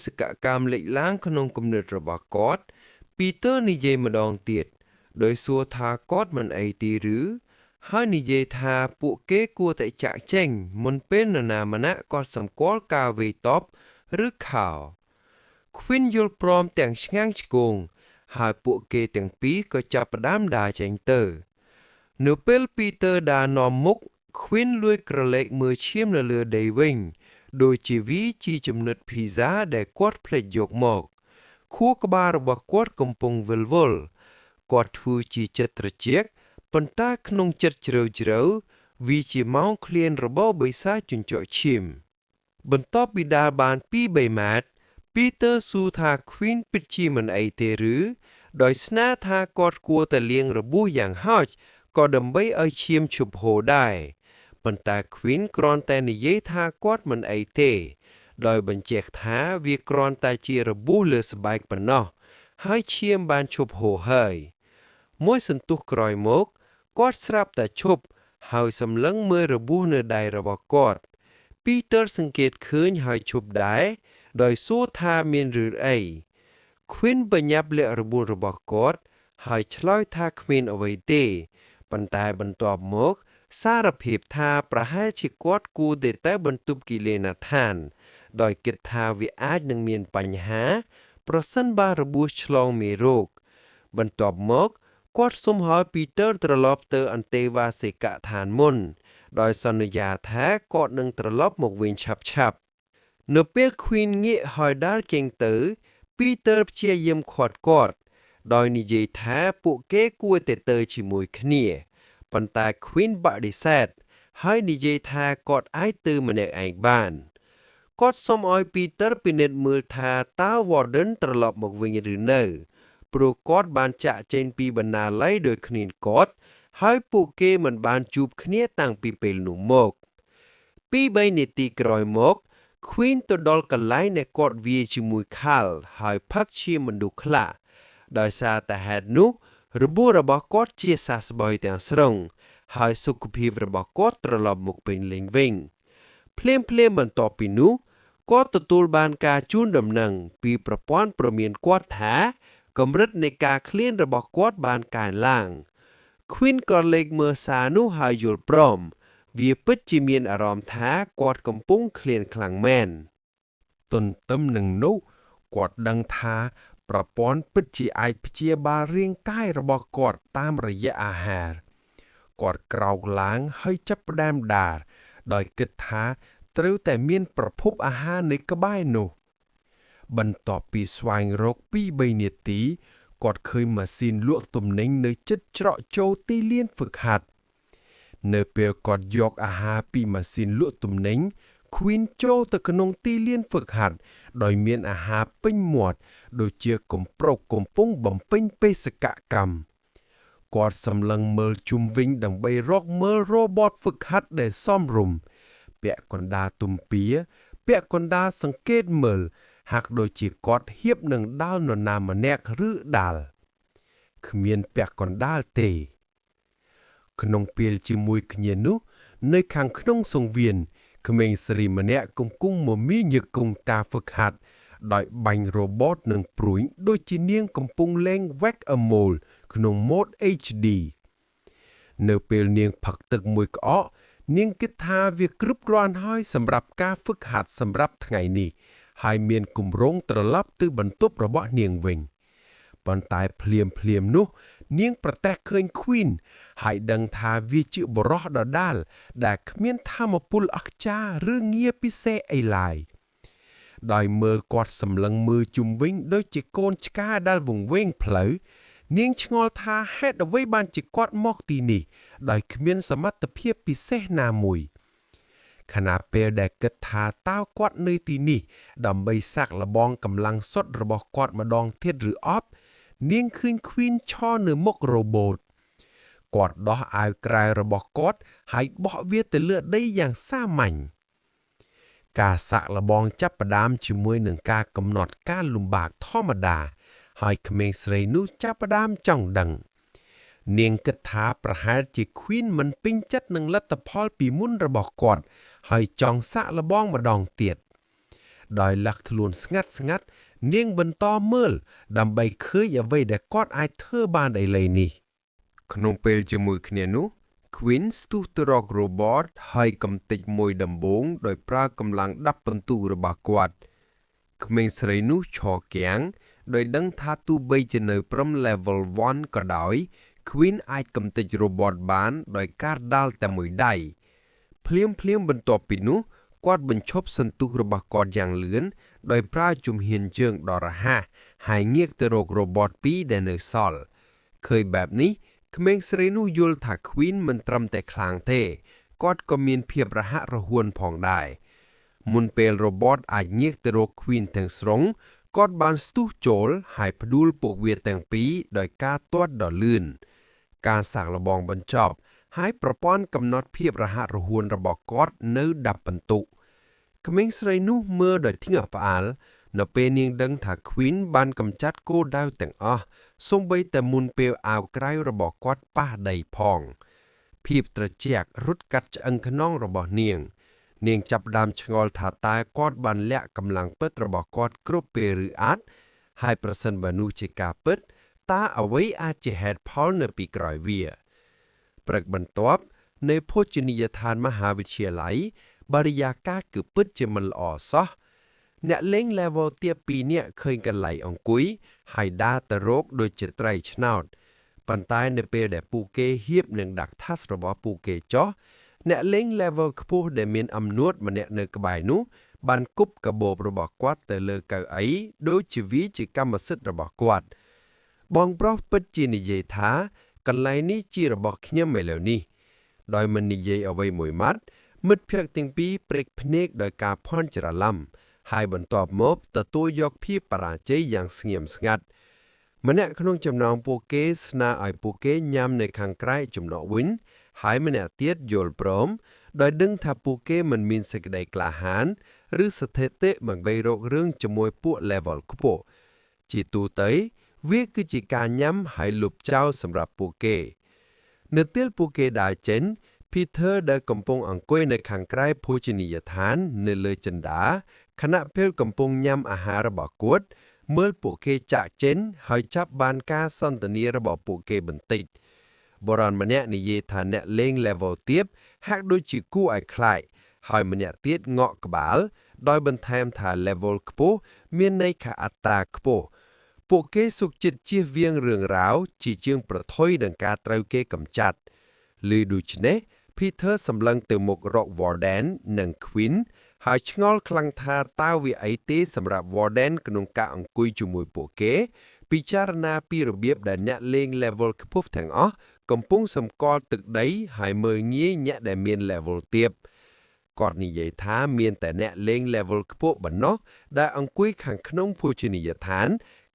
សកកម្មលេចឡើងក្នុងគំនិតរបស់គាត់ពីទ័រនិយាយម្ដងទៀតដោយសួរថាគាត់មិនអីទីឬហើយនិយាយថាពួកគេគួរតែចាក់ចេញមុនពេលនរណាម្នាក់គាត់សម្គាល់ការវេតបឬខោ Queen យល់ព្រមទាំងឆ្ងាំងឆ្គងហើយពួកគេទាំងពីរក៏ចាប់ផ្ដើមដើរចេញទៅនៅពេល Peter ដើរនាំមុខ Queen លួចក្រឡេកមើលឈាមនៅលើដីវិញដូចជាវាជាចំណិតភីហ្សាដែលគាត់ភ្លេចយកមកខួរក្បាលរបស់គាត់កំពុងវិលវល់គាត់ធ្វើជាចិត្តត្រជាក់ប៉ុន្តែក្នុងចិត្តជ្រៅជ្រៅវាជាម៉ោងឃ្លានរបស់បិសាចជញ្ជក់ឈាមបន្ទាប់ពីដើរបាន 2-3 ម៉ែត្រ Peter សួរថា Queen ពិតជាមិនអីទេឬដោយស្នើថាគាត់គួរតែលាងរបួសយ៉ាងហោចក៏ដើម្បីឲ្យឈាមឈប់ហូរដែរប៉ុន្តែ Queen គ្រាន់តែនិយាយថាគាត់មិនអីទេដោយបញ្ជាក់ថាវាគ្រាន់តែជារបួសលើស្បែកប៉ុណ្ណោះហើយឈាមបានឈប់ហូរហើយមួយសន្ទុះក្រោយមកគាត់ស្រាប់តែឈប់ហើយសម្លឹងមើលរបួសនៅដៃរបស់គាត់ Peter សង្កេតឃើញហើយឈប់ដែរដោយសួរថាមានរឿងអី Queen បញ្ញាប់លាក់របួសរបស់គាត់ហើយឆ្លើយថាគ្មានអ្វីទេប៉ុន្តែបន្ទាប់មកសារភាពថាប្រហែលជាគាត់គួរតែទៅបន្ទប់គិលានដ្ឋានដោយគិតថាវាអាចនឹងមានបញ្ហាប្រសិនបើរបួសឆ្លងមេរោគបន្ទាប់មកគាត់សុំឲ្យ Peter ត្រឡប់ទៅអន្តេវាសិកដ្ឋានមុនដោយសន្យាថាគាត់នឹងត្រឡប់មកវិញឆាប់ៗនៅពេល Queen ងាកហើយដើរចេញទៅ Peter ព្យាយាមឃាត់គាត់ដោយនិយាយថាពួកគេគួរតែទៅជាមួយគ្នាប៉ុន្តែ Queen បដិសេធហើយនិយាយថាគាត់អាចទៅម្នាក់ឯងបានគាត់សុំឲ្យ Peter ពិនិត្យមើលថាតើ Warden ត្រឡប់មកវិញឬនៅព្រោះគាត់បានចាក់ចេញពីបណ្ណាល័យដោយគ្មានគាត់ហើយពួកគេមិនបានជួបគ្នាតាំងពីពេលនោះមក2-3នាទីក្រោយមក Queen ទៅដល់កន្លែងដែលគាត់វាជាមួយ Carl ហើយផឹកឈាមមនុស្សខ្លះដោយសារតែហេតុនោះរបួសរបស់គាត់ជាសះស្បើយទាំងស្រុងហើយសុខភាពរបស់គាត់ត្រឡប់មកពេញលេញវិញភ្លាមបន្ទាប់ពីនោះគាត់ទទួលបានការជូនដំណឹងពីប្រព័ន្ធព្រមានគាត់ថាកម្រិតនៃការឃ្លានរបស់គាត់បានកើនឡើង Queen ក៏លេចមើលសារនោះហើយយល់ព្រមវាពិតជាមានអារម្មណ៍ថាគាត់កំពុងឃ្លានខ្លាំងមែនទន្ទឹមនឹងនោះគាត់ដឹងថាប្រព័ន្ធពិតជាអាចព្យាបាលរាងកាយរបស់គាត់តាមរយៈអាហារគាត់ក្រោកឡើងហើយចាប់ផ្ដើមដើរដោយគិតថាត្រូវតែមានប្រភពអាហារនៅក្បែរនោះបន្ទាប់ពីស្វែងរក 2-3 នាទីគាត់ឃើញម៉ាស៊ីនលក់ទំនិញនៅជិតច្រកចូលទីលានហ្វឹកហាត់នៅពេលគាត់យកអាហារពីម៉ាស៊ីនលក់ទំនិញ Queen ចូលទៅក្នុងទីលានហ្វឹកហាត់ដោយមានអាហារពេញមាត់ដូចជាកំប្រុកកំពុងបំពេញបេសកកម្មគាត់សម្លឹងមើលជុំវិញដើម្បីរកមើល robot ហ្វឹកហាត់ដែលសមរម្យពាក់កណ្ដាលទំពាពាក់កណ្ដាលសង្កេតមើលហាក់ដូចជាគាត់ហៀបនឹងដាល់នរណាម្នាក់ឬដាល់គ្មានពាក់កណ្ដាលទេក្នុងពេលជាមួយគ្នានោះនៅខាងក្នុងសង្វៀនក្មេងស្រីម្នាក់កំពុងមមាញឹកគង់តាហ្វឹកហាត់ដោយបាញ់ robot នឹងព្រួញដូចជានាងកំពុងលេង Whack-a-Mole ក្នុង mode HD នៅពេលនាងផឹកទឹកមួយក្អកនាងគិតថាវាគ្រប់គ្រាន់ហើយសម្រាប់ការហ្វឹកហាត់សម្រាប់ថ្ងៃនេះហើយមានគម្រោងត្រឡប់ទៅបន្ទប់របស់នាងវិញប៉ុន្តែភ្លាមនោះនាងប្រទះឃើញ Queen ហើយដឹងថាវាជាបុរសដដាលដែលគ្មានថាមពលអស្ចារ្យឬងារពិសេសអីឡើយដោយមើលគាត់សម្លឹងមើលជុំវិញដូចជាកូនឆ្កាដែលវង្វេងផ្លូវនាងឆ្ងល់ថាហេតុអ្វីបានជាគាត់មកទីនេះដោយគ្មានសមត្ថភាពពិសេសណាមួយខណៈពេលដែលគិតថាតើគាត់នៅទីនេះដើម្បីសាក់លបងកម្លាំងសុទ្ធរបស់គាត់ម្ដងទៀតឬអត់នាងឃើញ Queen ឈរនៅមុខ robot គាត់ដោះអាវក្រៅរបស់គាត់ហើយបោះវាទៅលើដីយ៉ាងសាមញ្ញការសាក់លបងចាប់ផ្ដើមជាមួយនឹងការកំណត់ការលំបាកធម្មតាហើយក្មេងស្រីនោះចាប់ផ្ដើមចង់ដឹងនាងគិតថាប្រហែលជា Queen មិនពេញចិត្តនឹងលទ្ធផលពីមុនរបស់គាត់ហើយចង់សាក់លបងម្ដងទៀត ដោយលាក់ខ្លួនស្ងាត់ៗនាងបន្តមើលដើម្បីឃើញអ្វីដែលគាត់អាចធ្វើបានឥឡូវនេះក្នុងពេលជាមួយគ្នានោះ Queen ស្ទុះទៅរក Robot ហើយកំទេចមួយដំបងដោយប្រើកម្លាំង10ពិន្ទុរបស់គាត់ក្មេងស្រីនោះឈរគាំងដោយដឹងថាទោះបីជានៅព្រំ level 1 ក៏ដោយ Queen អាចកំទេច Robot បានដោយការដាល់តែមួយដៃភ្លាមបន្ទាប់ពីនោះគាត់បញ្ឈប់សន្ទុះរបស់គាត់យ៉ាងលឿនដោយប្រើជំហានជើងដ៏រហ័សហើយងាកទៅរក Robot 2 ដែលនៅសល់ឃើញបែបនេះក្មេងស្រីនោះយល់ថា Queen មិនត្រឹមតែខ្លាំងទេគាត់ក៏មានភាពរហ័សរហួនផងដែរមុនពេល Robot អាចងាកទៅរក Queen ទាំងស្រុងគាត់បានស្ទុះចូលហើយផ្ដួលពួកវាទាំងពីរដោយការទាត់ដ៏លឿនការសាកល្បងបញ្ចប់ហើយប្រព័ន្ធកំណត់ភាពរហ័សរហួនរបស់គាត់នៅ10ពិន្ទុក្មេងស្រីនោះមើលដោយថ្ងាក់ផ្អើលនៅពេលនាងដឹងថា Queen បានកម្ចាត់គោលដៅទាំងអស់សូម្បីតែមុនពេលអាវក្រៅរបស់គាត់ប៉ះដីផងភាពត្រជាក់រត់កាត់ឆ្អឹងខ្នងរបស់នាងចាប់ផ្ដើមឆ្ងល់ថាតើគាត់បានលាក់កម្លាំងពិតរបស់គាត់គ្រប់ពេលឬអត់ហើយប្រសិនបើនោះជាការពិតតើអ្វីអាចជាហេតុផលនៅពីក្រោយវាព្រឹកបន្ទាប់នៅភោជនីយដ្ឋានមហាវិទ្យាល័យបរិយាកាសគឺពិតជាមិនល្អសោះអ្នកលេង level ទាប2នាក់ឃើញកន្លែងអង្គុយហើយដើរទៅរកដូចជាត្រីឆ្នោតប៉ុន្តែនៅពេលដែលពួកគេហៀបនឹងដាក់ថាសរបស់ពួកគេចុះអ្នកលេង level ខ្ពស់ដែលមានអំនួតម្នាក់នៅក្បែរនោះបានគប់កាបូបរបស់គាត់ទៅលើកៅអីដូចជាវាជាកម្មសិទ្ធិរបស់គាត់បងប្រុសពិតជានិយាយថាកន្លែងនេះជារបស់ខ្ញុំឥឡូវនេះដោយមិននិយាយអ្វីមួយម៉ាត់មិត្តភក្តិទាំងពីរព្រេកភ្នែកដោយការភ័ន្តច្រឡំហើយបន្ទាប់មកទទួលយកភាពបរាជ័យយ៉ាងស្ងៀមស្ងាត់ម្នាក់ក្នុងចំណោមពួកគេស្នើឲ្យពួកគេញ៉ាំនៅខាងក្រៅចំណកវិញហើយម្នាក់ទៀតយល់ព្រមដោយដឹងថាពួកគេមិនមានសេចក្តីក្លាហានឬស្ថិតិដើម្បីរករឿងជាមួយពួក level ខ្ពស់ជាទូទៅវាគឺជាការញ៉ាំហើយលុបចោលសម្រាប់ពួកគេនៅពេលពួកគេដើរចេញ Peter ដែលកំពុងអង្គុយនៅខាងក្រៅភោជនីយដ្ឋាននៅលើជណ្ដារខណៈពេលកំពុងញ៉ាំអាហាររបស់គាត់មើលពួកគេចាក់ចេញហើយចាប់បានការសន្ទនារបស់ពួកគេបន្តិចបុរសម្នាក់និយាយថាអ្នកលេង level ទាបហាក់ដូចជាគួរឲ្យខ្លាចហើយម្នាក់ទៀតងក់ក្បាលដោយបន្ថែមថា level ខ្ពស់មានន័យថាអត្តាខ្ពស់ពួកគេសុខចិត្តជៀសវាងរឿងរ៉ាវជាជាងប្រថុយនឹងការត្រូវគេកម្ចាត់ឮដូច្នេះ Peter សម្លឹងទៅមុខរក Warden និង Queen ហើយឆ្ងល់ខ្លាំងថាតើវាអីទេសម្រាប់ Warden ក្នុងការអង្គុយជាមួយពួកគេពិចារណាពីរបៀបដែលអ្នកលេង level ខ្ពស់ទាំងអស់កំពុងសម្គាល់ទឹកដីហើយមើលងាយអ្នកដែលមាន level ទាបគាត់និយាយថាមានតែអ្នកលេង level ខ្ពស់ប៉ុណ្ណោះដែលអង្គុយខាងក្នុងភោជនីយដ្ឋាន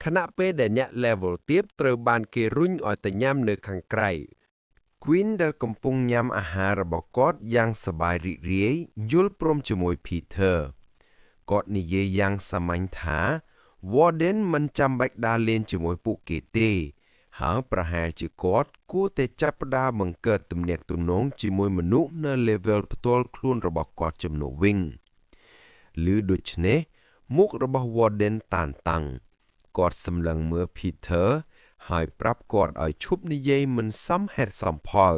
ខណៈពេលដែលអ្នក level ទាបត្រូវបានគេរុញឲ្យទៅញ៉ាំនៅខាងក្រៅQueen ដែលកំពុងញ៉ាំអាហាររបស់គាត់យ៉ាងសប្បាយរីករាយយល់ព្រមជាមួយ Peter គាត់និយាយយ៉ាងសាមញ្ញថា Warden មិនចាំបាច់ដើរលេងជាមួយពួកគេទេហើយប្រហែលជាគាត់គួរតែចាប់ផ្ដើមបង្កើតទំនាក់ទំនងជាមួយមនុស្សនៅ level ផ្ទាល់ខ្លួនរបស់គាត់ជំនួសវិញឮដូច្នេះមុខរបស់ Warden តានតឹងគាត់សម្លឹងមើល Peterហើយប្រាប់គាត់ឲ្យឈប់និយាយមិនសមហេតុសមផល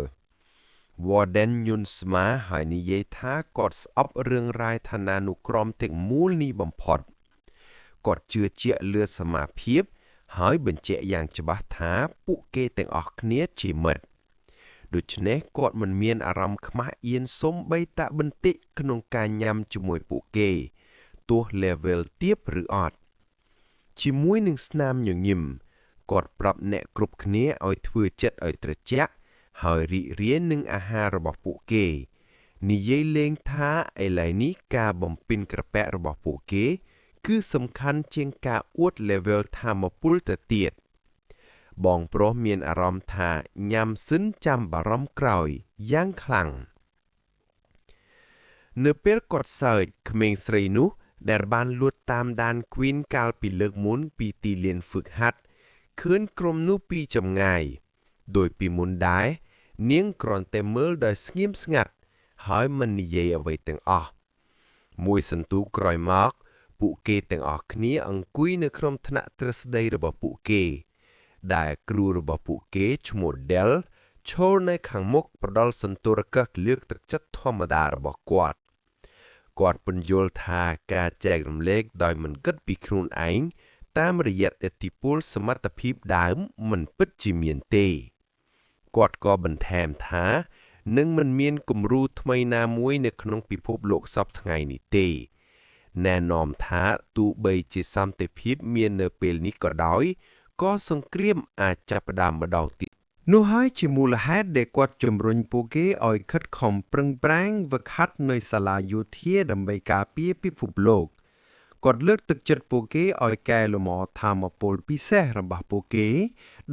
Warden ញន់ស្មាហើយនិយាយថាគាត់ស្អប់រឿងរ៉ាវឋានានុក្រមទាំងមូលនេះបំផុតគាត់ជឿជាក់លើសមាភិបហើយបញ្ជាក់យ៉ាងច្បាស់ថាពួកគេទាំងអស់គ្នាជាមិត្តដូច្នេះគាត់មិនមានអារម្មណ៍ខ្មាស់អៀនសូម្បីតែបន្តិចក្នុងការញ៉ាំជាមួយពួកគេទោះ level ទាបឬអត់ជាមួយនឹងស្នាមញញឹមគាត់ប្រាប់អ្នកគ្រប់គ្នាឲ្យធ្វើចិត្តឲ្យត្រជាក់ហើយរីករាយនឹងអាហាររបស់ពួកគេនិយាយលេងថាឥឡូវនេះការបំពេញក្រពះរបស់ពួកគេគឺសំខាន់ជាងការអួត level ថាមពលទៅទៀតបងប្រុសមានអារម្មណ៍ថាញ៉ាំសិនចាំបារម្ភក្រោយយ៉ាងខ្លាំងនៅពេលគាត់សើចក្មេងស្រីនោះដែលបានលួចតាមដាន Queen កាលពីលើកមុនពីទីលានហ្វឹកហាត់ឃើញក្រុមនោះពីចម្ងាយដោយពីមុនដែរនាងគ្រាន់តែមើលដោយស្ងៀមស្ងាត់ហើយមិននិយាយអ្វីទាំងអស់មួយសន្ទុះក្រោយមក ពួកគេទាំងអស់គ្នាអង្គុយនៅក្នុងថ្នាក់ទ្រឹស្ដីរបស់ពួកគេដែលគ្រូរបស់ពួកគេឈ្មោះ Del ឈរនៅខាងមុខផ្ដល់សន្ទរកឹកលើកទឹកចិត្តធម្មតារបស់គាត់ពន្យល់ថាការចែករំលែកដោយមិនគិតពីខ្លួនឯងតាមរយៈឥទ្ធិពលសមត្ថភាពដើមមិនពិតជាមានទេគាត់ក៏បន្ថែមថានឹងមិនមានគំរូថ្មីណាមួយនៅក្នុងពិភពលោកសពថ្ងៃនេះទេណែនាំថាទោះបីជាសន្តិភាពមាននៅពេលនេះក៏ដោយក៏សង្គ្រាមអាចចាប់ផ្ដើមម្ដងទៀតនោះហើយជាមូលហេតុដែលគាត់ជំរុញពួកគេឲ្យខិតខំប្រឹងប្រែងវឹកហាត់នៅសាលាយោធាដើម្បីការពារពិភពលោកគាត់លើកទឹកចិត្តពួកគេឲ្យកែលម្អធម៌ពលពិសេសរបស់ពួកគេ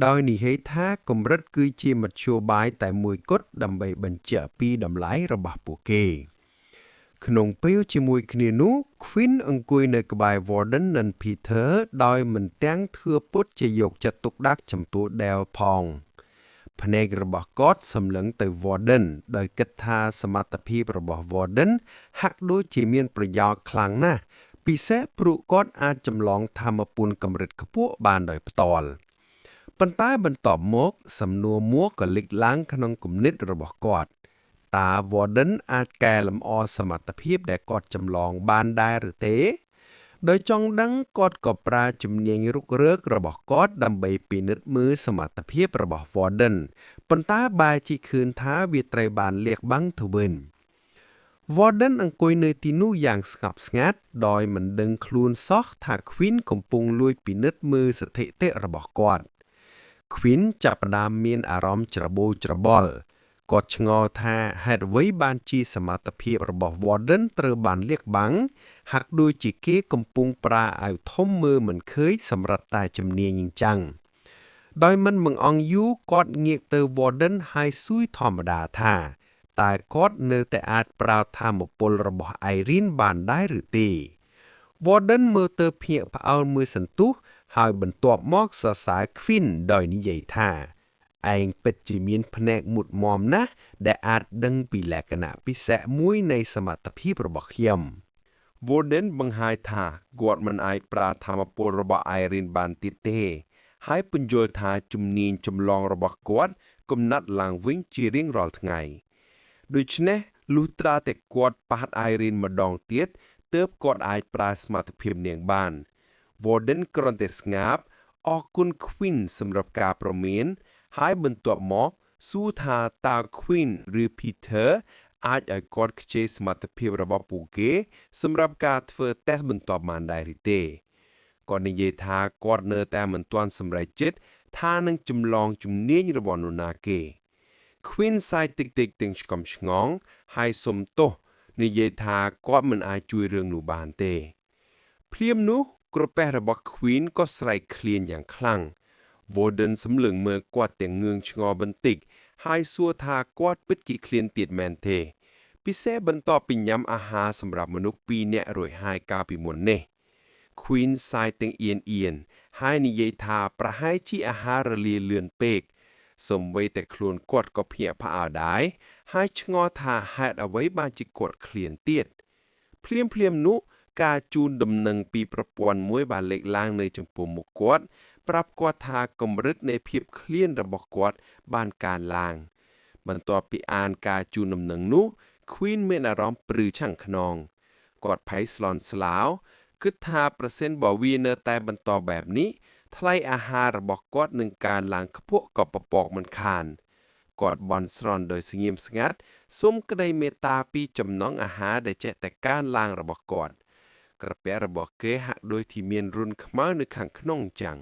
ដោយនិយាយថាកម្រិតគឺជាមធ្យោបាយតែមួយគត់ដើម្បីបញ្ជាក់ពីតម្លៃរបស់ពួកគេក្នុងពេលជាមួយគ្នានោះ Quinn អង្គុយនៅក្បែរ Warden និង Peter ដោយមិនទាំងធឿពុតជាយកចិត្តទុកដាក់ចំពោះ Del ផងភ្នែករបស់គាត់សម្លឹងទៅ Warden ដោយគិតថាសមត្ថភាពរបស់ Warden ហាក់ដូចជាមានប្រយោជន៍ខ្លាំងណាស់ពិសេសព្រោះគាត់អាចចម្លងធម៌ពន្ធកម្រិតខ្ពស់បានដោយផ្ទាល់ប៉ុន្តែបន្ទាប់មកសំណួរមួក៏លេចឡើងក្នុងគំនិតរបស់គាត់តើ Warden អាចកែលម្អសមត្ថភាពដែលគាត់ចម្លងបានដែរឬទេដោយចង់ដឹងគាត់ក៏ប្រើជំនាញរុករករបស់គាត់ដើម្បីពិនិត្យមើលសមត្ថភាពរបស់ Warden ប៉ុន្តែបែរជាឃើញថាវាត្រូវបានលាក់បាំងទៅវិញ Warden អង្គុយនៅទីនោះយ៉ាងស្ងប់ស្ងាត់ដោយមិនដឹងខ្លួនសោះថា Quinn កំពុងលួចពិនិត្យមើលស្ថិតិរបស់គាត់ Quinn ចាប់ផ្ដើមមានអារម្មណ៍ច្របូរច្របល់គាត់ឆ្ងល់ថាហេតុអ្វីបានជាសមត្ថភាពរបស់ Warden ត្រូវបានលាក់បាំងហាក់ដូចជាគេកំពុងប្រើអាវធំមើលមិនឃើញសម្រាប់តែជំនាញអញ្ចឹងដោយមិនបង្អង់យូរគាត់ងាកទៅ Warden ហើយសួរធម្មតាថាតែគាត់នៅតែអាចប្រើធម៌ពលរបស់ Irene បានដែរឬទេ Warden មើលទៅភ្ញាក់ផ្អើលមួយសន្ទុះហើយបន្ទាប់មកសរសើរ Quinn ដោយនិយាយថាឯងពិតជាមានភ្នែកមុតមាំណាស់ដែលអាចដឹងពីលក្ខណៈពិសេសមួយនៃសមត្ថភាពរបស់ខ្ញុំ Warden បង្ហាញថាគាត់មិនអាចប្រើធម៌ពលរបស់ Irene បានទៀតទេហើយពន្យល់ថាជំនាញចម្លងរបស់គាត់កំណត់ឡើងវិញជារៀងរាល់ថ្ងៃដូច្នេះលុះត្រាតែគាត់ប៉ះ Irene ម្ដងទៀតទើបគាត់អាចប្រើសមត្ថភាពនាងបាន Warden គ្រាន់តែស្ងាត់អរគុណ Quinn សម្រាប់ការព្រមានហើយបន្ទាប់មកសួរថាតើ Quinn ឬ Peter អាចឲ្យគាត់ខ្ចីសមត្ថភាពរបស់ពួកគេសម្រាប់ការធ្វើ test បន្ទាប់បានដែរឬទេគាត់និយាយថាគាត់នៅតែមិនទាន់សម្រេចចិត្តថានឹងចម្លងជំនាញរបស់នរណាគេ Quinn សាយតិចៗទាំងឆ្កំឆ្ងងហើយសុំទោសនិយាយថាគាត់មិនអាចជួយរឿងនោះបានទេភ្លាមនោះក្រពះរបស់ Quinn ក៏ស្រែកឃ្លានយ៉ាងខ្លាំង Warden សម្លឹងមើលគាត់ទាំងងឿងឆ្ងល់បន្តិចហើយសួរថាគាត់ពិតជាឃ្លានទៀតមែនទេពិសេសបន្ទាប់ពីញ៉ាំអាហារសម្រាប់មនុស្ស2នាក់រួចហើយកាលពីមុននេះ Quinn សាយទាំងអៀនហើយនិយាយថាប្រហែលជាអាហាររលាលឿនពេកសូម្បីតែខ្លួនគាត់ក៏ភ្ញាក់ផ្អើលដែរហើយឆ្ងល់ថាហេតុអ្វីបានជាគាត់ឃ្លានទៀតភ្លាមនោះការជូនដំណឹងពីប្រព័ន្ធមួយបានលេចឡើងនៅចំពោះមុខគាត់ប្រាប់គាត់ថាកម្រិតនៃភាពឃ្លានរបស់គាត់បានកើនឡើងបន្ទាប់ពីអានការជូនដំណឹងនោះ Quinn មានអារម្មណ៍ព្រឺឆាំងខ្នងគាត់ភ័យស្លន់ស្លោគិតថាប្រសិនបើវានៅតែបន្តបែបនេះថ្លៃអាហាររបស់គាត់នឹងកើនឡើងខ្ពស់ក៏ពពកមិនខានគាត់បន់ស្រន់ដោយស្ងៀមស្ងាត់សូមក្តីមេត្តាពីចំណង់អាហារដែលចេះតែកើនឡើងរបស់គាត់ក្រពះរបស់គេហាក់ដូចជាមានរុនខ្មៅនៅខាងក្នុងអញ្ចឹង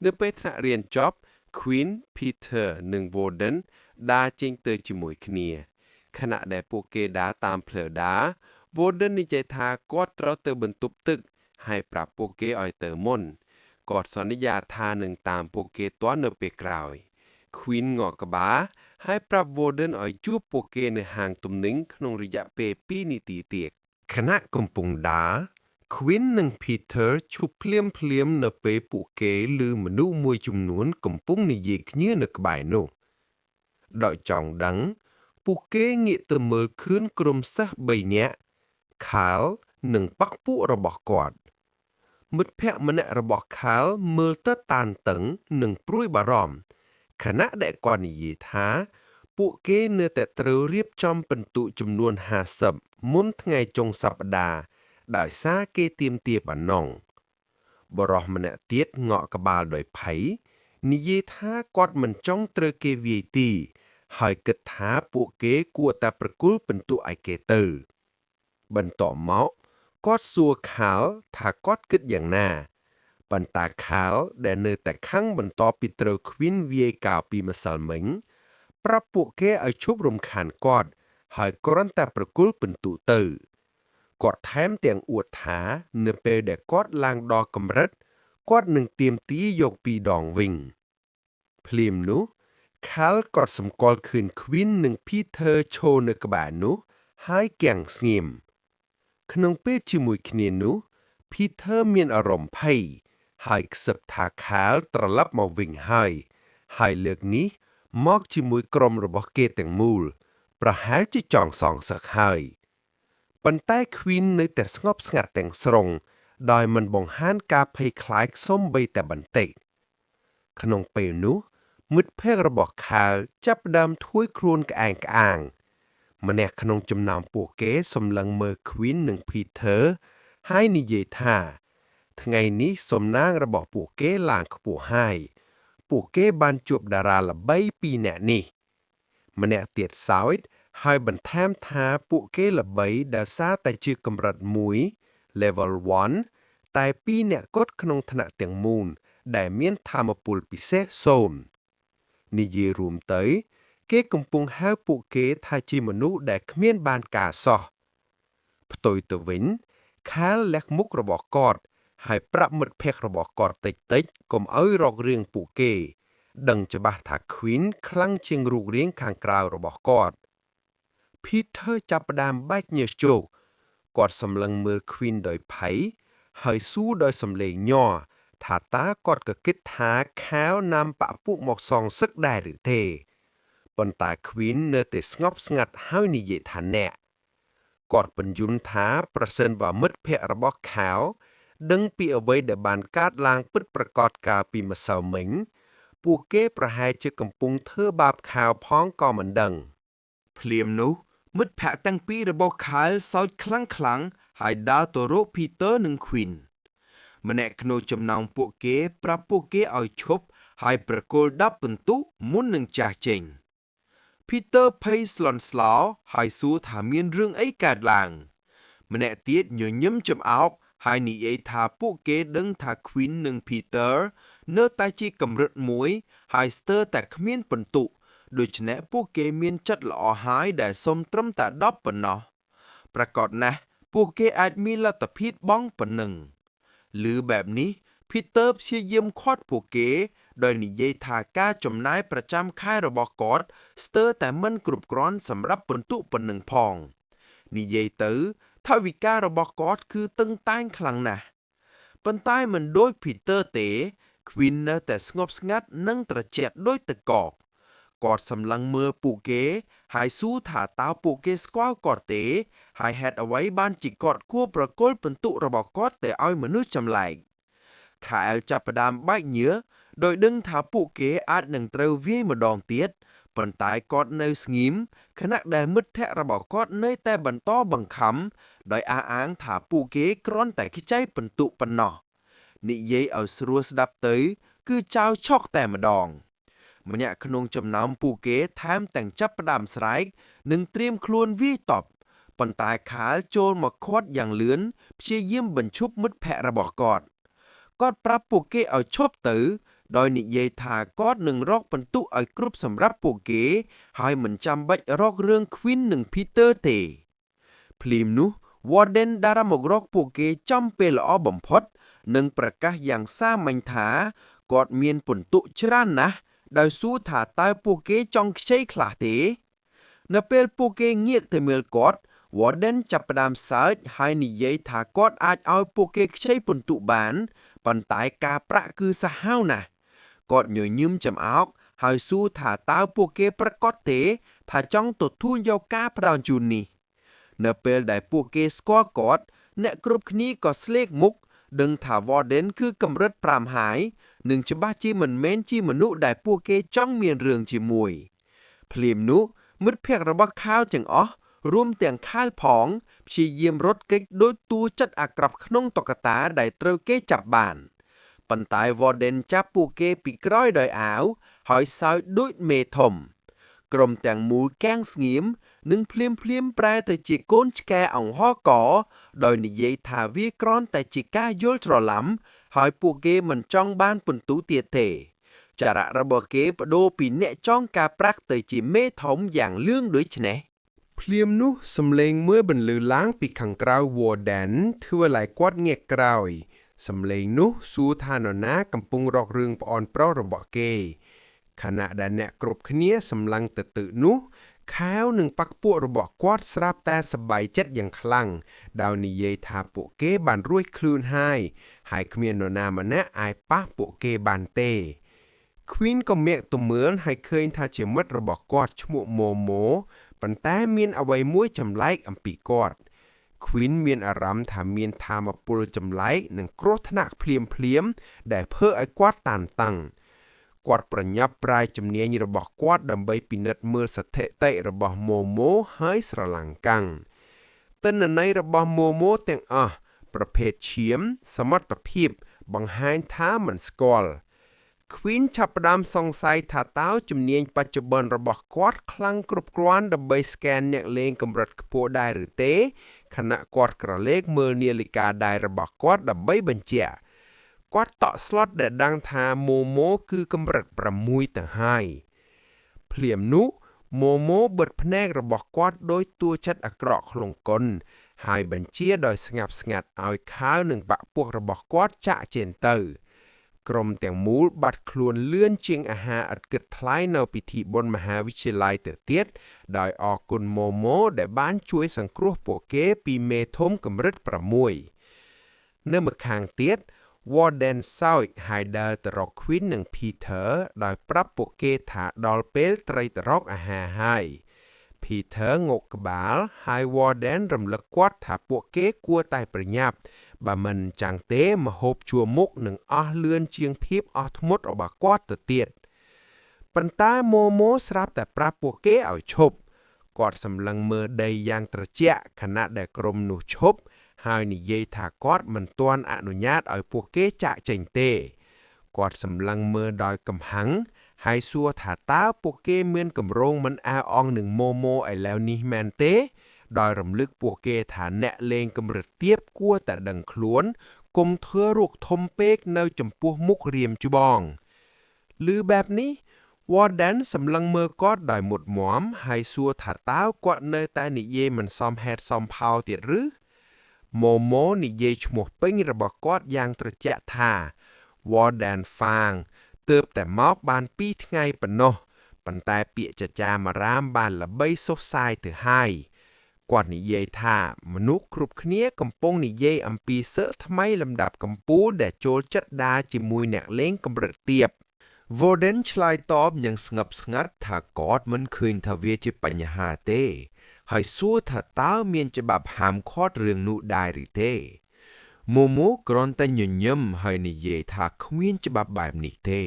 នៅពេលថ្នាក់រៀនចប់ Quinn, Peter និង Warden ដើរចេញទៅជាមួយគ្នាខណៈដែលពួកគេដើរតាមផ្លូវដើរ Warden និយាយថាគាត់ត្រូវទៅបន្ទប់ទឹកហើយប្រាប់ពួកគេឲ្យទៅមុនគាត់សន្យាថានឹងតាមពួកគេទាន់នៅពេលក្រោយ Quinn ងក់ក្បាលហើយប្រាប់ Warden ឲ្យជួបពួកគេនៅហាងទំនិញក្នុងរយៈពេល2នាទីទៀតខណៈកំពុងដើរ Quinn និង Peter ឈប់ភ្លាមនៅពេលពួកគេឮមនុស្សមួយចំនួនកំពុងនិយាយគ្នានៅក្បែរនោះដោយចង់ដឹងពួកគេងាកទៅមើលឃើញក្រុមសិស្ស3នាក់ Kyle និងបកពួករបស់គាត់មិត្តភក្តិម្នាក់របស់ខាលមើលទៅតានតឹងនិងព្រួយបារម្ភខណៈដែលគាត់និយាយថាពួកគេនៅតែត្រូវរៀបចំពិន្ទុចំនួន50មុនថ្ងៃចុងសប្តាហ៍ដោយសារគេទាមទារបំណងបរិសម្នាក់ទៀតងក់ក្បាលដោយភ័យនិយាយថាគាត់មិនចង់ត្រូវគេវាយទីហើយគិតថាពួកគេគួរតែប្រគល់ពិន្ទុឲ្យគេទៅបន្ទាប់មកគាត់សួរខាលថាគាត់គិតយ៉ាងណាប៉ុន្តែខាលដែលនៅតែខឹងបន្ទាប់ពីត្រូវឃ្វីនវាយកាលពីម្សិលមិញប្រាប់ពួកគេឲ្យឈប់រំខានគាត់ហើយគ្រាន់តែប្រគល់ពិន្ទុទៅគាត់ថែមទាំងអួតថានៅពេលដែលគាត់ឡើងដល់កម្រិតគាត់នឹងទាមទារយក2ដងវិញភ្លាមនោះខាលគាត់សម្គាល់ឃើញឃ្វីននិងភីធើឈរនៅក្បែរនោះហើយគាំងស្ងៀមក្នុងពេលជាមួយគ្នានោះភីធើមានអារម្មណ៍ភ័យហើយខ្សឹបថាខាលត្រឡប់មកវិញហើយលើកនេះមកជាមួយក្រុមរបស់គេទាំងមូលប្រហែលជាចង់សងសឹកហើយប៉ុន្តែឃ្វីននៅតែស្ងប់ស្ងាត់ទាំងស្រុងដោយមិនបង្ហាញការភ័យខ្លាចសូម្បីតែបន្តិចក្នុងពេលនោះមិត្តភក្តិរបស់ខាលចាប់ផ្ដើមធ្វើខ្លួនក្អែងក្អាងម្នាក់ក្នុងចំណោមពួកគេសម្លឹងមើលឃ្វីននិងភីធើហើយនិយាយថាថ្ងៃនេះសំណាងរបស់ពួកគេឡើងខ្ពស់ហើយពួកគេបានជួបតារាល្បី2នាក់នេះម្នាក់ទៀតសើចហើយបន្ថែមថាពួកគេល្បីដោយសារតែជាកម្រិត1 level 1តែ2នាក់គត់ក្នុងថ្នាក់ទាំងមូលដែលមានថាមពលពិសេស0និយាយរួមទៅគេកំពុងហៅពួកគេថាជាមនុស្សដែលគ្មានបានការសោះផ្ទុយទៅវិញខាលលះមុខរបស់គាត់ហើយប្រាប់មិត្តភក្តិរបស់គាត់តិចកុំឲ្យរករឿងពួកគេដឹងច្បាស់ថា Queen ខ្លាំងជាងរូបរាងខាងក្រៅរបស់គាត់ Peter ចាប់ផ្ដើមបែកញើសជោគគាត់សម្លឹងមើល Queen ដោយភ័យហើយសួរដោយសំឡេងញ័រថាតើគាត់ក៏គិតថាខាលនាំបពុះមកសងសឹកដែរឬទេប៉ុន្តែ Queen នៅតែស្ងប់ស្ងាត់ហើយនិយាយថាអ្នកគាត់បញ្យល់ថាប្រសិនបើមិត្តភក្តិរបស់ខាលដឹងពីអ្វីដែលបានកើតឡើងពិតប្រាកដកាលពីម្សិលមិញពួកគេប្រហែលជាកំពុងធ្វើបាបខាលផងក៏មិនដឹងភ្លាមនោះមិត្តភក្តិទាំងពីររបស់ខាលសើចខ្លាំងហើយដើរទៅរក Peter និង Queen ម្នាក់ក្នុងចំណោមពួកគេប្រាប់ពួកគេឲ្យឈប់ហើយប្រគល់10ពិន្ទុមុននឹងចាស់ចេញ Peter ភ័យស្លន់ស្លោហើយសួរថាមានរឿងអីកើតឡើងម្នាក់ទៀតញញឹមចំអោកហើយនិយាយថាពួកគេដឹងថា Queen និង Peter នៅតែជាកម្រិត1ហើយស្ទើរតែគ្មានពិន្ទុដូច្នេះពួកគេមានចិត្តល្អហើយដែលសុំត្រឹមតែ10ប៉ុណ្ណោះប្រកបណាស់ពួកគេអាចមានលទ្ធភាពបង់ប៉ុណ្ណឹងឮបែបនេះ Peter ព្យាយាមឃាត់ពួកគេដោយនិយាយថាការចំណាយប្រចាំខែរបស់គាត់ស្ទើរតែមិនគ្រប់គ្រាន់សម្រាប់ពិន្ទុប៉ុណ្ណឹងផងនិយាយទៅថវិការបស់គាត់គឺតឹងតែងខ្លាំងណាស់ប៉ុន្តែមិនដូច Peter ទេ Queen នៅតែស្ងប់ស្ងាត់និងត្រជាក់ដូចទឹកកកគាត់សម្លឹងមើលពួកគេហើយសួរថាតើពួកគេស្គាល់គាត់ទេហើយហេតុអ្វីបានជាគាត់គួរប្រគល់ពិន្ទុរបស់គាត់ទៅឲ្យមនុស្សចម្លែកខែលចាប់ផ្ដើមបែកញើសដោយដឹងថាពួកគេអាចនឹងត្រូវវាយម្ដងទៀតប៉ុន្តែគាត់នៅស្ងៀមខណៈដែលមិត្តភក្តិរបស់គាត់នៅតែបន្តបង្ខំដោយអះអាងថាពួកគេគ្រាន់តែខ្ចីពិន្ទុប៉ុណ្ណោះនិយាយឲ្យស្រួលស្ដាប់ទៅគឺចៅឆុកតែម្ដងម្នាក់ក្នុងចំណោមពួកគេថែមទាំងចាប់ផ្ដើមស្រែកនិងត្រៀមខ្លួនវាយតបប៉ុន្តែខាលចូលមកឃាត់យ៉ាងលឿនព្យាយាមបញ្ឈប់មិត្តភក្តិរបស់គាត់ប្រាប់ពួកគេឲ្យឈប់ទៅដោយនិយាយថាគាត់នឹងរកពិន្ទុឲ្យគ្រប់សម្រាប់ពួកគេហើយមិនចាំបាច់រករឿង Queen និង Peter ទេភ្លាមនោះ Warden ដារមករកពួកគេចំពេលល្អបំផុតនិងប្រកាសយ៉ាងសាមញ្ញថាគាត់មានពិន្ទុច្រើនណាស់ដោយសួរថាតើពួកគេចង់ខ្ចីខ្លះទេនៅពេលពួកគេងាកទៅមើលគាត់ Warden ចាប់ផ្ដើមសើចហើយនិយាយថាគាត់អាចឲ្យពួកគេខ្ចីពិន្ទុបានប៉ុន្តែការប្រាក់គឺសាហាវណាស់គាត់ញញឹមចំអោកហើយសួរថាតើពួកគេប្រកាសទេថាចង់ទទួលយកការផ្ដល់ជូននេះនៅពេលដែលពួកគេស្គាល់គាត់ អ្នកគ្រប់គ្នាក៏ស្លេកមុខដឹងថា Warden គឺកម្រិត5ហើយនិងច្បាស់ជាមិនមែនជាមនុស្សដែលពួកគេចង់មានរឿងជាមួយភ្លាមនោះមិត្តភក្តិរបស់ខាវទាំងអស់រួមទាំងខាលផងព្យាយាមរត់គេចដូចតួចិត្តអាក្រក់ក្នុងតុក្កតាដែលត្រូវគេចាប់បានប៉ុន្តែ Warden ចាប់ពួកគេពីក្រោយដោយអាវហើយសើចដូចមេធំក្រុមទាំងមូលកាំងស្ងៀមនិងភ្លាមប្រែទៅជាកូនឆ្កែអង្ហរកដោយនិយាយថាវាគ្រាន់តែជាការយល់ច្រឡំហើយពួកគេមិនចង់បានពិន្ទុទៀតទេចរៈរបស់គេបដូរពីអ្នកចង់ការប្រាក់ទៅជាមេធំយ៉ាងលឿនដូចនេះភ្លាមនោះសំឡេងមួយបន្លឺឡើងពីខាងក្រៅ Warden ធ្វើឲ្យគាត់ងាកក្រោយសំឡេងនោះសួរថានរណាកំពុងរករឿងប្អូនប្រុសរបស់គេខណៈដែលអ្នកគ្រប់គ្នាសម្លឹងទៅទិសនោះខាវនិងប៉ាក់ពួករបស់គាត់ស្រាប់តែសប្បាយចិត្តយ៉ាងខ្លាំងដោយនិយាយថាពួកគេបានរួចខ្លួនហើយគ្មាននរណាម្នាក់អាចប៉ះពួកគេបានទេ Queen ក៏មាក់ទំមើលហើយឃើញថាជាមិត្តរបស់គាត់ឈ្មោះម៉ូប៉ុន្តែមានអ្វីមួយចម្លែកអំពីគាត់ Queen មានអារម្មណ៍ថាមានថាមពលចម្លែកនិងគ្រោះថ្នាក់ភ្លាមដែលធ្វើឲ្យគាត់តានតឹងគាត់ប្រញាប់ប្រាយជំនាញរបស់គាត់ដើម្បីពិនិត្យមើលស្ថិតិរបស់ម៉ូហើយស្រឡាំងកាំងទិន្នន័យរបស់ម៉ូទាំងអស់ប្រភេទឈាមសមត្ថភាពបង្ហាញថាមិនស្គាល់ Queen ចាប់ផ្ដើមសង្ស័យថាតើជំនាញបច្ចុប្បន្នរបស់គាត់ខ្លាំងគ្រប់គ្រាន់ដើម្បីស្កែនអ្នកលេងកម្រិតខ្ពស់ដែរឬទេខណៈគាត់ក្រឡេកមើលនាឡិកាដៃរបស់គាត់ដើម្បីបញ្ជាក់គាត់តក់ស្លុតដែលដឹងថាម៉ូគឺកម្រិត6ទៅហើយភ្លាមនោះម៉ូបិទភ្នែករបស់គាត់ដោយតួចិត្តអាក្រក់ក្នុងកុនហើយបញ្ជាដោយស្ងាត់ឲ្យខាវនិងបាក់ពួករបស់គាត់ចាក់ចេញទៅក្រុមទាំងមូលបាត់ខ្លួនលឿនជាងអាហារឥតគិតថ្លៃនៅពិធីបុណ្យមហាវិទ្យាល័យទៅទៀតដោយអរគុណម៉ូដែលបានជួយសង្គ្រោះពួកគេពីមេធំកម្រិត6នៅម្ខាងទៀត Warden សើចហើយដើរទៅរក Queen និង Peter ដោយប្រាប់ពួកគេថាដល់ពេលត្រូវទៅរកអាហារហើយ Peter ងក់ក្បាលហើយ Warden រំលឹកគាត់ថាពួកគេគួរតែប្រញាប់បើមិនចាំងទេម្ហូបជួរមុខនឹងអស់លឿនជាងភាពអស់ធ្មត់របស់គាត់ទៅទៀតប៉ុន្តែម៉ូស្រាប់តែប្រាប់ពួកគេឲ្យឈប់គាត់សម្លឹងមើលដីយ៉ាងត្រជាក់ខណៈដែលក្រុមនោះឈប់ហើយនិយាយថាគាត់មិនទាន់អនុញ្ញាតឲ្យពួកគេចាក់ចេញទេគាត់សម្លឹងមើលដោយកំហឹងហើយសួរថាតើពួកគេមានកម្រងមិនអើអង់នឹងម៉ូឥឡូវនេះមែនទេដោយរំលឹកពួកគេថាអ្នកលេងកម្រិតទាបគួរតែដឹងខ្លួនកុំធ្វើរោគធំពេកនៅចំពោះមុខរៀមច្បងឮបែបនេះ Warden សម្លឹងមើលគាត់ដោយមុតមមហើយសួរថាតើគាត់នៅតែនិយាយមិនសមហេតុសមផលទៀតឬម៉ូនិយាយឈ្មោះពេញរបស់គាត់យ៉ាងត្រជាក់ថា Warden Fang ទើបតែមកបាន2ថ្ងៃប៉ុណ្ណោះប៉ុន្តែពាក្យចចាមអារាមបានល្បីសុសសាយទៅហើយគាត់និយាយថាមនុស្សគ្រប់គ្នាកំពុងនិយាយអំពីសិស្សថ្មីលំដាប់កំពូលដែលចូលចិត្តដើរជាមួយអ្នកលេងកម្រិតទាប Warden ឆ្លើយតបយ៉ាងស្ងប់ស្ងាត់ថាគាត់មិនឃើញថាវាជាបញ្ហាទេហើយសួរថាតើមានច្បាប់ហាមឃាត់រឿងនោះដែរឬទេម៉ូគ្រាន់តែញញឹមហើយនិយាយថាគ្មានច្បាប់បែបនេះទេ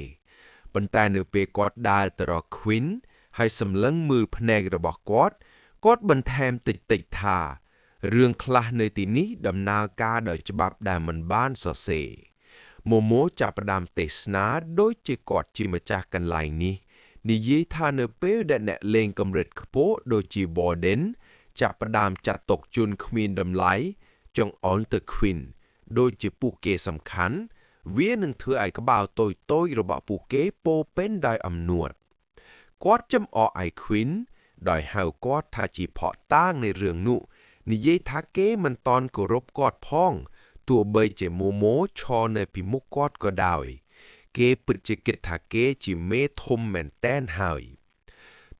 ប៉ុន្តែនៅពេលគាត់ដើរទៅរក Queen ហើយសម្លឹងមើលភ្នែករបស់គាត់បន្ថែមតិចថារឿងខ្លះនៅទីនេះដំណើរការដោយច្បាប់ដែលមិនបានសរសេរម៉ូចាប់ផ្ដើមទេសនាដូចជាគាត់ជាម្ចាស់កន្លែងនេះនិយាយថានៅពេលដែលអ្នកលេងកម្រិតខ្ពស់ដូចជា Warden ចាប់ផ្ដើមចាត់ទុកជនគ្មានតម្លៃចង្អុលទៅ Queen ដូចជាពួកគេសំខាន់វានឹងធ្វើឲ្យក្បាលតូចរបស់ពួកគេពោពេញដោយអំនួតគាត់ចំអកឲ្យ Queen ដោយហៅគាត់ថាជាផកតាងនៃរឿងនោះនិយាយថាគេមិនតន់គោរពគាត់ផងទោះបីជាម៉ូឈរនៅពីមុខគាត់ក៏ដោយគេពិតជាគិតថាគេជាមេធំមែនតែនហើយ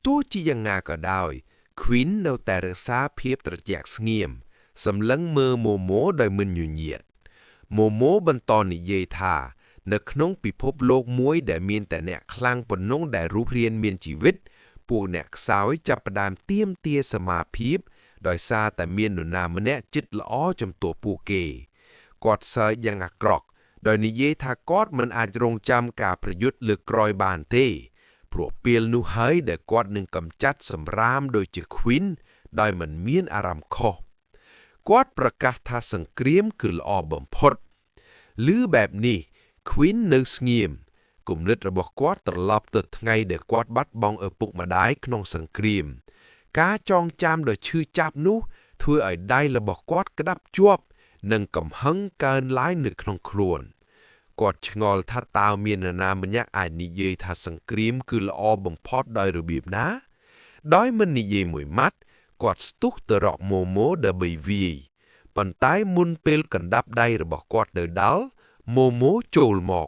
ទោះជាយ៉ាងណាក៏ដោយ Queen នៅតែរក្សាភាពត្រជាក់ស្ងៀមសម្លឹងមើលម៉ូដោយមិនញញៀតម៉ូបន្តនិយាយថានៅក្នុងពិភពលោកមួយដែលមានតែអ្នកខ្លាំងប៉ុណ្ណឹងដែលរូបរាងមានជីវិតពួកអ្នកខ្សោយចាប់ផ្ដើមទាមទារសមាភិប ដោយសារតែមាននរណាម្នាក់ចិត្តល្អចំពោះពួកគេគាត់សើចយ៉ាងអាក្រក់ដោយនិយាយថាគាត់មិនអាចរងចាំការប្រយុទ្ធលើកក្រោយបានទេព្រោះពេលនោះហើយដែលគាត់នឹងកម្ចាត់សម្រាមដូចជា Queen ដោយមិនមានអារម្មណ៍ខុសគាត់ប្រកាសថាសង្គ្រាមគឺល្អបំផុតឮបែបនេះ Queen នៅស្ងៀមគំនិតរបស់គាត់ត្រឡប់ទៅថ្ងៃដែលគាត់បាត់បង់ឪពុកម្ដាយក្នុងសង្គ្រាមការចងចាំដ៏ឈឺចាប់នោះធ្វើឲ្យដៃរបស់គាត់ក្តាប់ជាប់និងកំហឹងកើនឡើងនៅក្នុងខ្លួនគាត់ឆ្ងល់ថាតើមាននរណាម្នាក់អាចនិយាយថាសង្គ្រាមគឺល្អបំផុតដោយរបៀបណាដោយមិននិយាយមួយម៉ាត់គាត់ស្ទុះទៅរកម៉ូម៉ូដើម្បីវាយប៉ុន្តែមុនពេលកណ្ដាប់ដៃរបស់គាត់ទៅដល់ម៉ូម៉ូចូលមក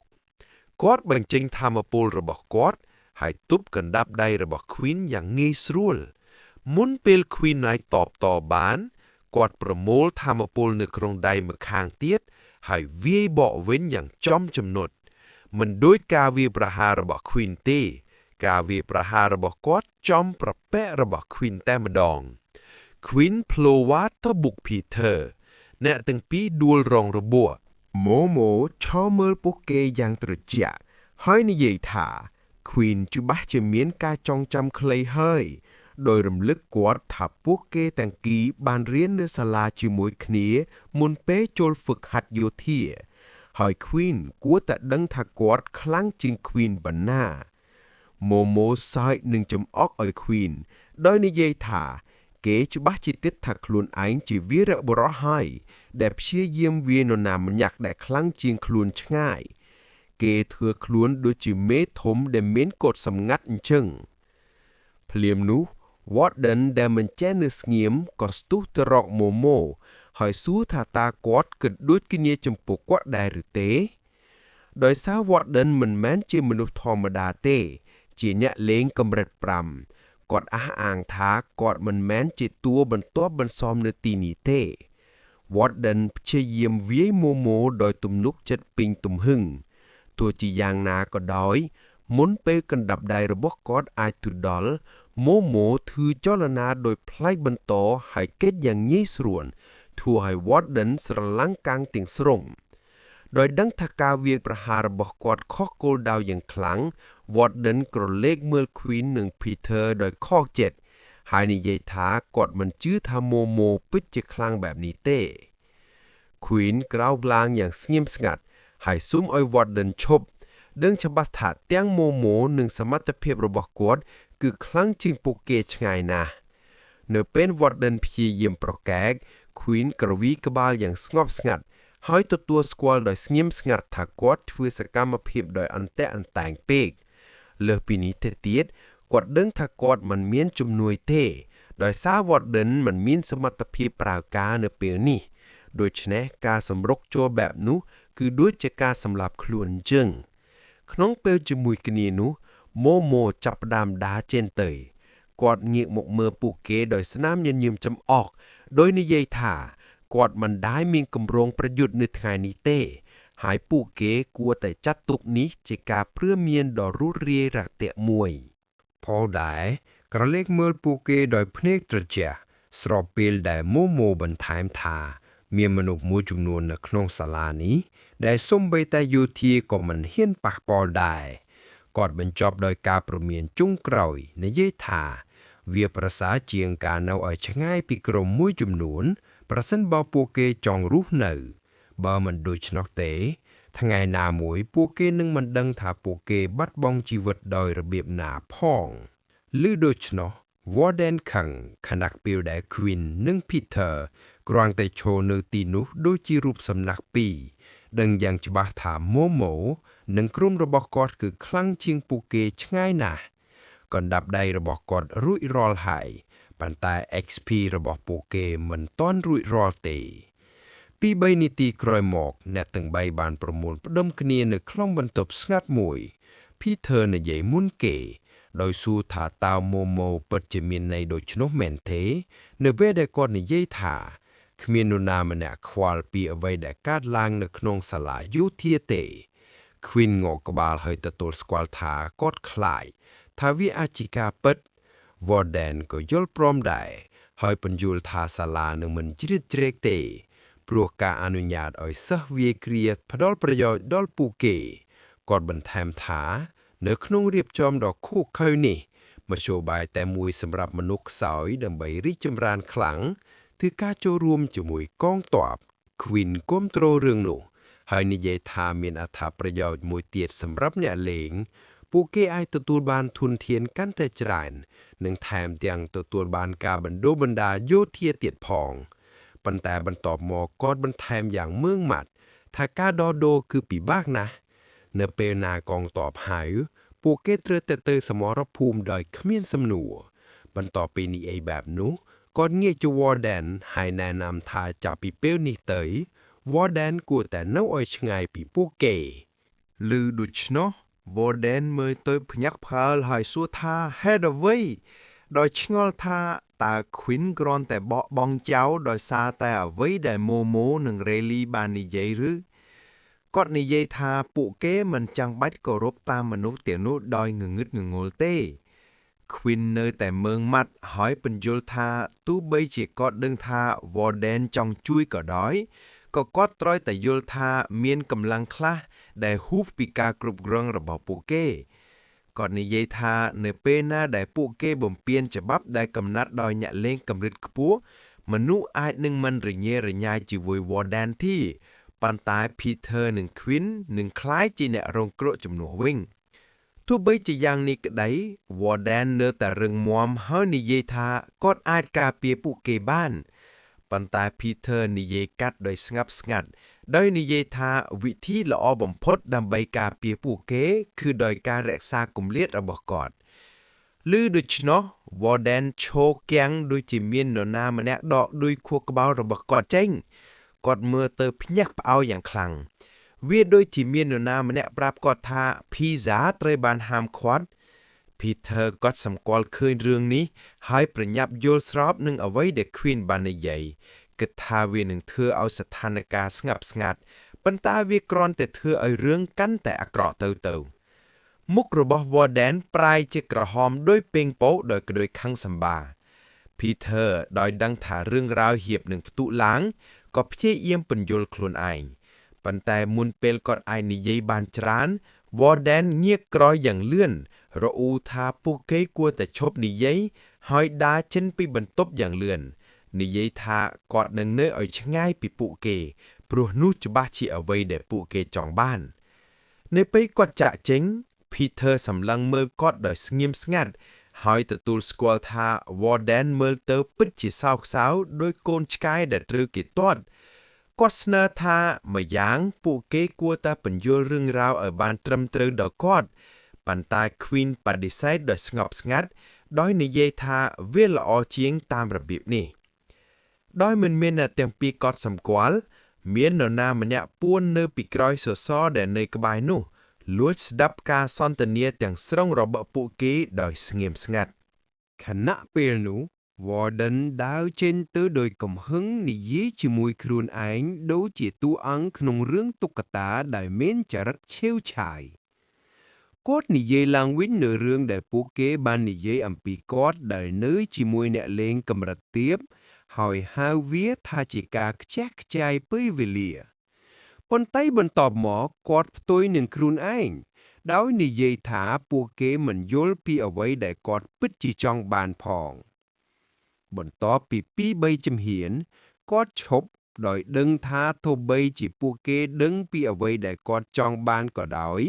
គាត់បញ្ចេញថាមពលរបស់គាត់ហើយទប់កណ្ដាប់ដៃរបស់ Queen យ៉ាងងាយស្រួលមុនពេល Queen អាចតបតបានគាត់ប្រមូលថាមពលនៅក្នុងដៃម្ខាងទៀតហើយវាយបកវិញយ៉ាងចំចំណុចមិនដូចការវាយប្រហាររបស់ Queen ទេការវាយប្រហាររបស់គាត់ចំប្រពាក់របស់ Queen តែម្ដង Queen ផ្លោវ៉ាទៅបុក Peter អ្នកទាំងពីរដួលរងរបួសម៉ូម៉ូឈរមើលពួកគេយ៉ាងត្រជាក់ហើយនិយាយថា Queen ច្បាស់ជាមានការចងចាំខ្លីហើយដោយរំលឹកគាត់ថាពួកគេទាំងពីរបានរៀននៅសាលាជាមួយគ្នាមុនពេលចូលហ្វឹកហាត់យោធាហើយ Queen គួរតែដឹងថាគាត់ខ្លាំងជាង Queen ប៉ុណ្ណាម៉ូម៉ូសើចនឹងចំអកឲ្យ Queen ដោយនិយាយថាគេច្បាស់ជាគិតថាខ្លួនឯងជាវីរបុរសហើយដែលព្យាយាមវាយនរណាម្នាក់ដែលខ្លាំងជាងខ្លួនឆ្ងាយគេធ្វើខ្លួនដូចជាមេធំដែលមានកฎសម្ងាត់អញ្ចឹងភ្លាមនោះ Warden ដែលមិនចេះនៅស្ងៀមក៏ស្ទុះទៅរកម៉ូម៉ូហើយសួរថាតើគាត់គិតដូចគ្នាចំពោះគាត់ដែរឬទេដោយសារ Warden មិនមែនជាមនុស្សធម្មតាទេជាអ្នកលេងកម្រិត5គាត់អះអាងថាគាត់មិនមែនជាតួបន្ទាប់បន្សំនៅទីនេះទេ Warden ព្យាយាមវាយម៉ូម៉ូដោយទំនុកចិត្តពេញទំហឹងទោះជាយ៉ាងណាក៏ដោយមុនពេលកណ្ដាប់ដៃរបស់គាត់អាចទៅដល់ម៉ូម៉ូធ្វើចលនាដោយប្លែកបន្តហើយគេចយ៉ាងងាយស្រួលធ្វើឲ្យ Warden ស្រឡាំងកាំងទាំងស្រុងដោយដឹងថាការវាយប្រហាររបស់គាត់ខុសគោលដៅយ៉ាងខ្លាំង Warden ក្រឡេកមើល Queen និង Peter ដោយខកចិត្តហើយនិយាយថាគាត់មិនជឿថាម៉ូម៉ូពិតជាខ្លាំងបែបនេះទេ Queen ក្រោកឡើងយ៉ាងស្ងៀមស្ងាត់ហើយសុំឲ្យ Warden ឈប់ដឹងច្បាស់ថាទាំងម៉ូម៉ូនិងសមត្ថភាពរបស់គាត់គឺខ្លាំងជាងពួកគេឆ្ងាយណាស់នៅពេល Warden ព្យាយាមប្រកែក Queen ក្រវីក្បាលយ៉ាងស្ងប់ស្ងាត់ហើយទទួលស្គាល់ដោយស្ងៀមស្ងាត់ថាគាត់ធ្វើសកម្មភាពដោយអន្ទាក់អន្តែងពេកលើសពីនេះទៅទៀតគាត់ដឹងថាគាត់មិនមានជំនួយទេដោយសារ Warden មិនមានសមត្ថភាពប្រើការនៅពេលនេះដូច្នេះការសម្រុកចូលបែបនោះគឺដូចជាការសម្លាប់ខ្លួនអញ្ចឹងក្នុងពេលជាមួយគ្នានោះម៉ូម៉ូចាប់ផ្ដើមដើរចេញទៅគាត់ងាកមកមើលពួកគេដោយស្នាមញញឹមចំអកដោយនិយាយថាគាត់មិនដែលមានគម្រោងប្រយុទ្ធនៅថ្ងៃនេះទេហើយពួកគេគួរតែចាត់ទុកនេះជាការព្រឺមានដ៏រួសរាយរាក់ទាក់មួយផលដែរក្រឡេកមើលពួកគេដោយភ្នែកត្រជាក់ស្របពេលដែលម៉ូម៉ូបន្ថែមថាមានមនុស្សមួយចំនួននៅក្នុងសាលានេះដែលសូម្បីតែយោធាក៏មិនហ៊ានប៉ះពាល់ដែរគាត់បញ្ចប់ដោយការព្រមានចុងក្រោយនិយាយថាវាប្រសើរជាងការនៅឲ្យឆ្ងាយពីក្រុមមួយចំនួនប្រសិនបើពួកគេចង់រស់នៅបើមិនដូច្នោះទេថ្ងៃណាមួយពួកគេនឹងមិនដឹងថាពួកគេបាត់បង់ជីវិតដោយរបៀបណាផងឬដូច្នោះ Warden ខឹងខណៈពេលដែល Queen និង Peter គ្រាន់តែឈរនៅទីនោះដូចជារូបសំណាកពីរដឹងយ៉ាងច្បាស់ថាម៉ូម៉ូនិងក្រុមរបស់គាត់គឺខ្លាំងជាងពួកគេឆ្ងាយណាស់កណ្ដាប់ដៃរបស់គាត់រួចរាល់ហើយប៉ុន្តែ XP របស់ពួកគេមិនទាន់រួចរាល់ទេពី3នាទីក្រោយមកអ្នកទាំង3បានប្រមូលផ្ដុំគ្នានៅក្នុងបន្ទប់ស្ងាត់មួយ Peter និយាយមុនគេដោយសួរថាតើម៉ូម៉ូពិតជាមានន័យដូច្នោះមែនទេនៅពេលដែលគាត់និយាយថាគ្មាននរណាម្នាក់ខ្វល់ពីអ្វីដែលកើតឡើងនៅក្នុងសាលាយោធាទេ Queen ងក់ក្បាលហើយទទួលស្គាល់ថាគាត់ខ្លាចថាវាអាចជាការពិត Warden ក៏យល់ព្រមដែរ ហើយបញ្យល់ថាសាលានឹងមិនជ្រៀតជ្រែកទេព្រោះការអនុញ្ញាតឲ្យសិស្សវាយគ្រាផ្ដល់ប្រយោជន៍ដល់ពួកគេគាត់បន្ថែមថានៅក្នុងរៀបចំដ៏ឃោរឃៅនេះមធ្យោបាយតែមួយសម្រាប់មនុស្សខ្សោយដើម្បីរីកចម្រើនខ្លាំងគឺការចូលរួមជាមួយកងទ័ព Queen គាំទ្ររឿងនោះហើយនិយាយថាមានអត្ថប្រយោជន៍មួយទៀតសម្រាប់អ្នកលេងពួកគេអាចទទួលបានធនធានកាន់តែច្រើននិងថែមទាំងទទួលបានការបណ្ដុះបណ្ដាលយោធាទៀតផងប៉ុន្តែបន្ទាប់មកគាត់បន្ថែមយ៉ាងម៉ឺងម៉ាត់ថាការដោះដូរគឺពិបាកណាស់នៅពេលណាកងទ័ពហៅពួកគេត្រូវតែទៅសមរភូមិដោយគ្មានសំណួរបន្ទាប់ពីនិយាយបែបនោះគាត់ងាកទៅ Warden ហើយណែនាំថាចាប់ពីពេលនេះទៅ Warden គួរតែនៅឲ្យឆ្ងាយពីពួកគេឮដូច្នោះ Warden មើលទៅភ្ញាក់ផ្អើលហើយសួរថាហេតុអ្វីដោយឆ្ងល់ថាតើ Queen គ្រាន់តែបកបង់ចោលដោយសារតែអ្វីដែល Momo និង Rayleigh បាននិយាយឬគាត់និយាយថាពួកគេមិនចាំបាច់គោរពតាមមនុស្សទាំងនោះដោយងងឹតងងល់ទេ Queen នៅតែមើងម៉ាត់ហើយបញ្យល់ថាទោះបីជាគាត់ដឹងថា Warden ចង់ជួយក៏ដោយក៏គាត់ត្រូវតែយល់ថាមានកម្លាំងខ្លះដែលហួសពីការគ្រប់គ្រងរបស់ពួកគេគាត់និយាយថានៅពេលណាដែលពួកគេបំពានច្បាប់ដែលកំណត់ដោយអ្នកលេងកម្រិតខ្ពស់មនុស្សអាចនឹងមិនរញ៉េរញ៉ៃជាមួយ Warden ទេប៉ុន្តែ Peter និង Queen នឹងក្លាយជាអ្នករងគ្រោះជំនួសវិញទោះបីជាយ៉ាងនេះក្តី Warden នៅតែរឹងមាំហើយនិយាយថាគាត់អាចការពារពួកគេបានប៉ុន្តែ Peter និយាយកាត់ដោយស្ងប់ស្ងាត់ដោយនិយាយថាវិធីល្អបំផុតដើម្បីការពារពួកគេគឺដោយការរក្សាគម្លាតរបស់គាត់ឮដូច្នោះ Warden ឈរគាំងដូចជាមាននរណាម្នាក់ដកដួយខួរក្បាលរបស់គាត់ចេញគាត់មើលទៅភ្ញាក់ផ្អើលយ៉ាងខ្លាំងវាដូចជាមាននរណាម្នាក់ប្រាប់គាត់ថា Pizza ត្រូវបានហាមឃាត់ Peter គាត់សម្គាល់ឃើញរឿងនេះហើយប្រញាប់យល់ស្របនឹងអ្វីដែល Queen បាននិយាយគិតថាវានឹងធ្វើឲ្យស្ថានភាពស្ងប់ស្ងាត់ប៉ុន្តែវាគ្រាន់តែធ្វើឲ្យរឿងកាន់តែអាក្រក់ទៅមុខរបស់ Warden ប្រែជាក្រហមដោយពេងពោដោយក្តីខឹងសម្បា Peter ដោយដឹងថារឿងរ៉ាវហៀបនឹងផ្ទុះឡើងក៏ព្យាយាមពន្យល់ខ្លួនឯងប៉ុន្តែមុនពេលគាត់អាចនិយាយបានច្រើន Warden ងាកក្រោយយ៉ាងលឿនរអ៊ូថាពួកគេគួរតែឈប់និយាយហើយដើរចេញពីបន្ទប់យ៉ាងលឿននិយាយថាគាត់នឹងនៅឲ្យឆ្ងាយពីពួកគេព្រោះនោះច្បាស់ជាអ្វីដែលពួកគេចង់បាននៅពេលគាត់ចាក់ចេញ Peter សម្លឹងមើលគាត់ដោយស្ងៀមស្ងាត់ហើយទទួលស្គាល់ថា Warden មើលទៅពិតជាសោកសៅដោយកូនឆ្កែដែលត្រូវគេទាត់គាត់ស្នើថាម្យ៉ាងពួកគេគួរតែពន្យល់រឿងរ៉ាវឲ្យបានត្រឹមត្រូវដល់គាត់ប៉ុន្តែ Queen បដិសេធដោយស្ងប់ស្ងាត់ដោយនិយាយថាវាល្អជាងតាមរបៀបនេះដោយមិនមានអ្នកទាំងពីរកត់សម្គាល់មាននរណាម្នាក់ពួននៅពីក្រោយសសរដែលនៅក្បែរនោះលួចស្ដាប់ការសន្ទនាទាំងស្រុងរបស់ពួកគេដោយស្ងៀមស្ងាត់ខណៈពេលនោះ Warden ដើរចេញទៅដោយកំហឹងនិយាយជាមួយខ្លួនឯងដូចជាតួអង្គក្នុងរឿងតុក្កតាដែលមានចរិតឆេវឆាយគាត់និយាយឡើងវិញនៅរឿងដែលពួកគេបាននិយាយអំពីគាត់ដែលនៅជាមួយអ្នកលេងកម្រិតទាបហើយហៅវាថាជាការខ្ជះខ្ជាយពេលវេលាប៉ុន្តែបន្ទាប់មកគាត់ផ្ទុយនឹងខ្លួនឯងដោយនិយាយថាពួកគេមិនយល់ពីអ្វីដែលគាត់ពិតជាចង់បានផងបន្ទាប់ពី 2-3 ជំហានគាត់ឈប់ដោយដឹងថាទោះបីជាពួកគេដឹងពីអ្វីដែលគាត់ចង់បានក៏ដោយ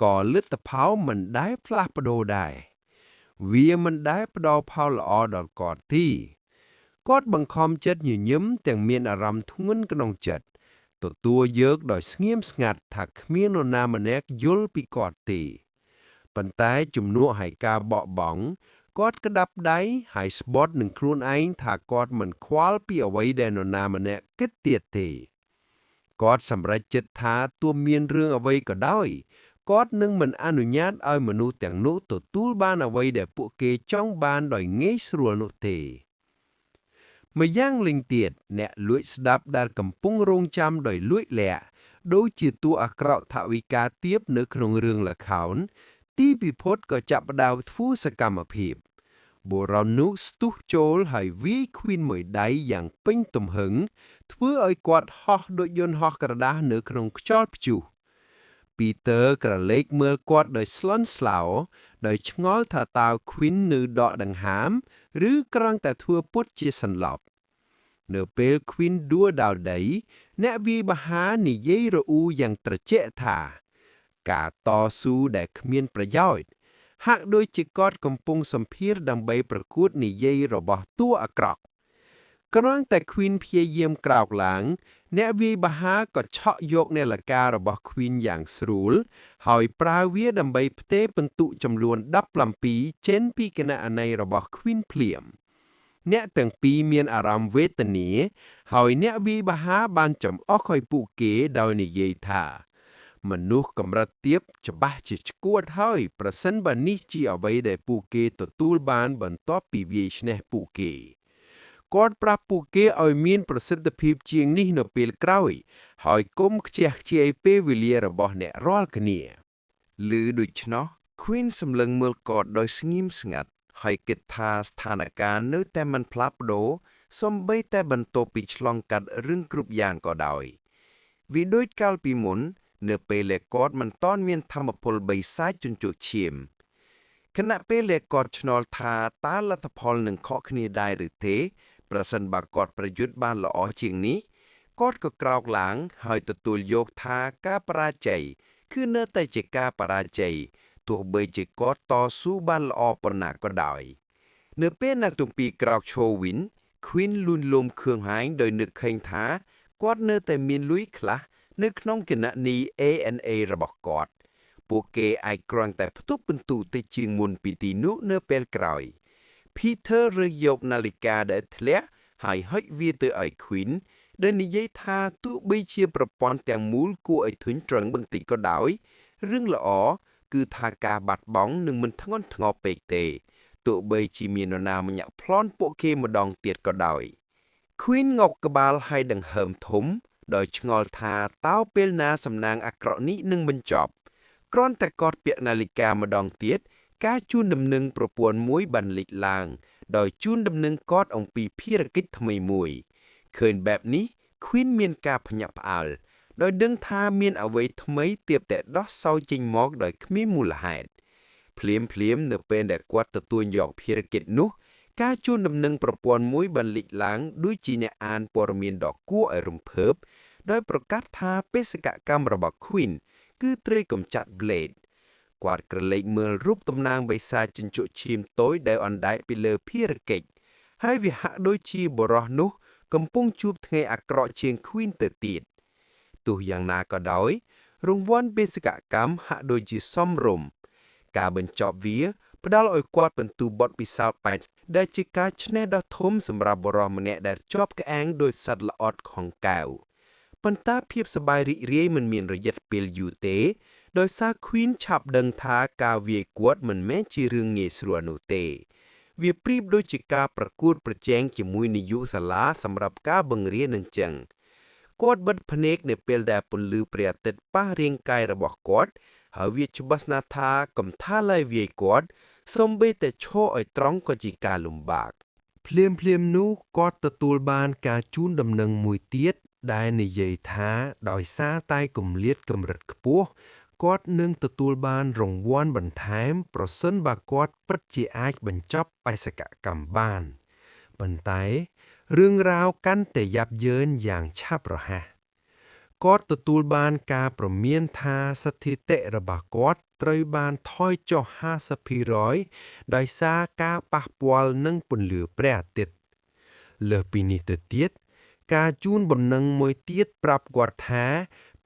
ក៏លទ្ធផលមិនដែលផ្លាស់ប្ដូរដែរវាមិនដែលផ្ដល់ផលល្អដល់គាត់ទេគាត់បង្ខំចិត្តញញឹមទាំងមានអារម្មណ៍ធ្ងន់ក្នុងចិត្តទទួលយកដោយស្ងៀមស្ងាត់ថាគ្មាននរណាម្នាក់យល់ពីគាត់ទេប៉ុន្តែជំនួសឲ្យការបក់បង់គាត់ក្តាប់ដៃហើយស្បត់នឹងខ្លួនឯងថាគាត់មិនខ្វល់ពីអ្វីដែលនរណាម្នាក់គិតទៀតទេគាត់សម្រេចចិត្តថាទោះមានរឿងអ្វីក៏ដោយគាត់នឹងមិនអនុញ្ញាតឲ្យមនុស្សទាំងនោះទទួលបានអ្វីដែលពួកគេចង់បានដោយងាយស្រួលនោះទេម្យ៉ាងវិញទៀតអ្នកលួចស្ដាប់ដែលកំពុងរងចាំដោយលួចលាក់ដូចជាតួអាក្រក់ថវិកាទាបនៅក្នុងរឿងល្ខោនទីពិភពក៏ចាប់ផ្ដើមធ្វើសកម្មភាព បុរសនោះស្ទុះចូលហើយវាយ Queen មួយដៃយ៉ាងពេញទំហឹងធ្វើឲ្យគាត់ហោះដូចយន្តហោះក្រដាសនៅក្នុងខ្យល់ព្យុះ Peter ក្រឡេកមើលគាត់ដោយស្លន់ស្លោដោយឆ្ងល់ថាតើ Queen នៅដកដង្ហើមឬគ្រាន់តែធ្វើពុតជាសន្លប់ នៅពេល Queen ដួលដល់ដី អ្នកវាយបាហានិយាយរអ៊ូយ៉ាងត្រជាក់ថា ការតស៊ូដែលគ្មានប្រយោជន៍ ហាក់ដូចជាគាត់កំពុងសម្ភាសដើម្បីប្រកួតនិយាយរបស់តួអាក្រក់ គ្រាន់តែ Queen ព្យាយាមក្រោកឡើង អ្នកវាយបាហាក៏ឆក់យកនាឡិការបស់ Queen យ៉ាងស្រួល ហើយប្រើវាដើម្បីផ្ទេរពិន្ទុចំនួន17ចេញពីគណនីរបស់ Queen ភ្លាម អ្នកទាំងពីរមានអារម្មណ៍វេទនា ហើយអ្នកវាយបាហាបានចំអកឲ្យពួកគេដោយនិយាយថា មនុស្សកម្រិតទាបច្បាស់ជាឆ្កួតហើយប្រសិនបើនេះជាអ្វីដែលពួកគេទទួលបានបន្ទាប់ពីវាយឈ្នះពួកគេគាត់ប្រាប់ពួកគេឲ្យមានប្រសិទ្ធភាពជាងនេះនៅពេលក្រោយហើយកុំខ្ជះខ្ជាយពេលវេលារបស់អ្នករាល់គ្នាឮដូច្នោះ Queen សម្លឹងមើលគាត់ដោយស្ងៀមស្ងាត់ហើយគិតថាស្ថានភាពនៅតែមិនផ្លាស់ប្ដូរសូម្បីតែបន្ទាប់ពីឆ្លងកាត់រឿងគ្រប់យ៉ាងក៏ដោយវាដូចកាលពីមុននៅពេលដែលគាត់មិនទាន់មានធម្មពលបិសាចជញ្ជក់ឈាមខណៈពេលដែលគាត់ឆ្ងល់ថាតើលទ្ធផលនឹងខកគ្នាដែរឬទេប្រសិនបើគាត់ប្រយុទ្ធបានល្អជាងនេះគាត់ក៏ក្រោកឡើងហើយទទួលយកថាការបរាជ័យគឺនៅតែជាការបរាជ័យទោះបីជាគាត់តស៊ូបានល្អប៉ុណ្ណាក៏ដោយនៅពេលអ្នកទំពីក្រោកឈរវិញ Queen លួនលោមខឿនហាញដោយនឹកឃើញថាគាត់នៅតែមានលុយខ្លះនៅក្នុងគណនី ANA របស់គាត់ពួកគេអាចគ្រាន់តែផ្ទុកពិន្ទុតិចជាងមុនពីទីនោះនៅពេលក្រោយ Peter រើសយកនាឡិកាដែលធ្លាក់ហើយហុចវាទៅឲ្យ Queen ដែលនិយាយថាទោះបីជាប្រព័ន្ធទាំងមូលគួរឲ្យធុញទ្រាន់បន្តិចក៏ដោយរឿងល្អគឺថាការបាត់បង់នឹងមិនធ្ងន់ធ្ងរពេកទេទោះបីជាមាននរណាម្នាក់ប្លន់ពួកគេម្ដងទៀតក៏ដោយ Queen ងក់ក្បាលឲ្យដង្ហើមធំដោយឆ្ងល់ថាតើពេលណាសំណាងអាក្រក់នេះនឹងបញ្ចប់គ្រាន់តែគាត់ពាក់នាឡិកាម្ដងទៀតការជូនដំណឹងប្រព័ន្ធមួយបានលេចឡើងដោយជូនដំណឹងគាត់អំពីភារកិច្ចថ្មីមួយឃើញបែបនេះ Queen មានការភ្ញាក់ផ្អើលដោយដឹងថាមានអ្វីថ្មីទាបតែដោះសោចេញមកដោយគ្មានមូលហេតុភ្លាមនៅពេលដែលគាត់ទទួលយកភារកិច្ចនោះការជូនដំណឹងប្រព័ន្ធមួយបានលេចឡើងដូចជាអ្នកអានព័ត៌មានដ៏គួរឲ្យរំភើបដោយប្រកាសថាបេសកកម្មរបស់ Queen គឺត្រូវកម្ចាត់ Blade គាត់ក្រឡេកមើលរូបតំណាងបិសាចជញ្ជក់ឈាមតូចដែលអណ្ដែតពីលើភារកិច្ចហើយវាហាក់ដូចជាបុរសនោះកំពុងជួបថ្ងៃអាក្រក់ជាង Queen ទៅទៀតទោះយ៉ាងណាក៏ដោយរង្វាន់បេសកកម្មហាក់ដូចជាសមរម្យការបញ្ចប់វាផ្ដល់ឲ្យគាត់ពិន្ទុបទពិសោធន៍8ដែលជាការឈ្នះដ៏ធំសម្រាប់បុរសម្នាក់ដែលជាប់ក្អាងដោយសត្វល្អិតខុងកែវប៉ុន្តែភាពសប្បាយរីករាយមិនមានរយៈពេលយូរទេដោយសារ Queen ឆាប់ដឹងថាការវាយគាត់មិនមែនជារឿងងាយស្រួលនោះទេវាប្រៀបដូចជាការប្រកួតប្រជែងជាមួយនាយកសាលាសម្រាប់ការបង្រៀននឹងចឹងគាត់បិទភ្នែកនៅពេលដែលពន្លឺព្រះអាទិត្យប៉ះរាងកាយរបស់គាត់ហើយវាច្បាស់ណាស់ថាកំថាឡើយវាយគាត់សូម្បីតែឈរឲ្យត្រង់ក៏ជាការលំបាកភ្លាមនោះគាត់ទទួលបានការជូនដំណឹងមួយទៀតដែលនិយាយថាដោយសារតែគម្លាតកម្រិតខ្ពស់គាត់នឹងទទួលបានរង្វាន់បន្ថែមប្រសិនបើគាត់ពិតជាអាចបញ្ចប់បេសកកម្មបានប៉ុន្តែរឿងរ៉ាវកាន់តែយ៉ាប់យ៉ឺនយ៉ាងឆាប់រហ័សគាត់ទទួលបានការព្រមានថាស្ថិតិរបស់គាត់ត្រូវបានថយចុះ 50% ដោយសារការប៉ះពាល់នឹងពន្លឺព្រះអាទិត្យលើសពីនេះទៅទៀតការជូនបំណឹងមួយទៀតប្រាប់គាត់ថា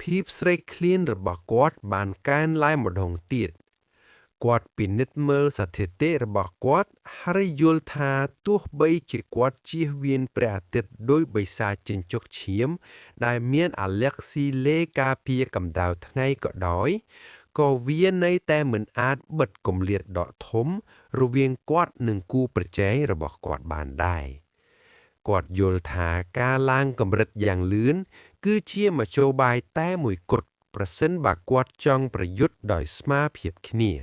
ភាពស្រេកឃ្លានរបស់គាត់បានកើនឡើងម្ដងទៀតគាត់ពិនិត្យមើលស្ថិតិរបស់គាត់ហើយយល់ថាទោះបីជាគាត់ជៀសវាងព្រះអាទិត្យដោយបិសាចជញ្ជក់ឈាមដែលមានអាឡែកស៊ីលេការពារកម្ដៅថ្ងៃក៏ដោយក៏វានៅតែមិនអាចបិទគម្លាតដ៏ធំរវាងគាត់និងគូប្រជែងរបស់គាត់បានដែរគាត់យល់ថាការឡើងកម្រិតយ៉ាងលឿនគឺជាមធ្យោបាយតែមួយគត់ប្រសិនបើគាត់ចង់ប្រយុទ្ធដោយស្មារភាពគ្នា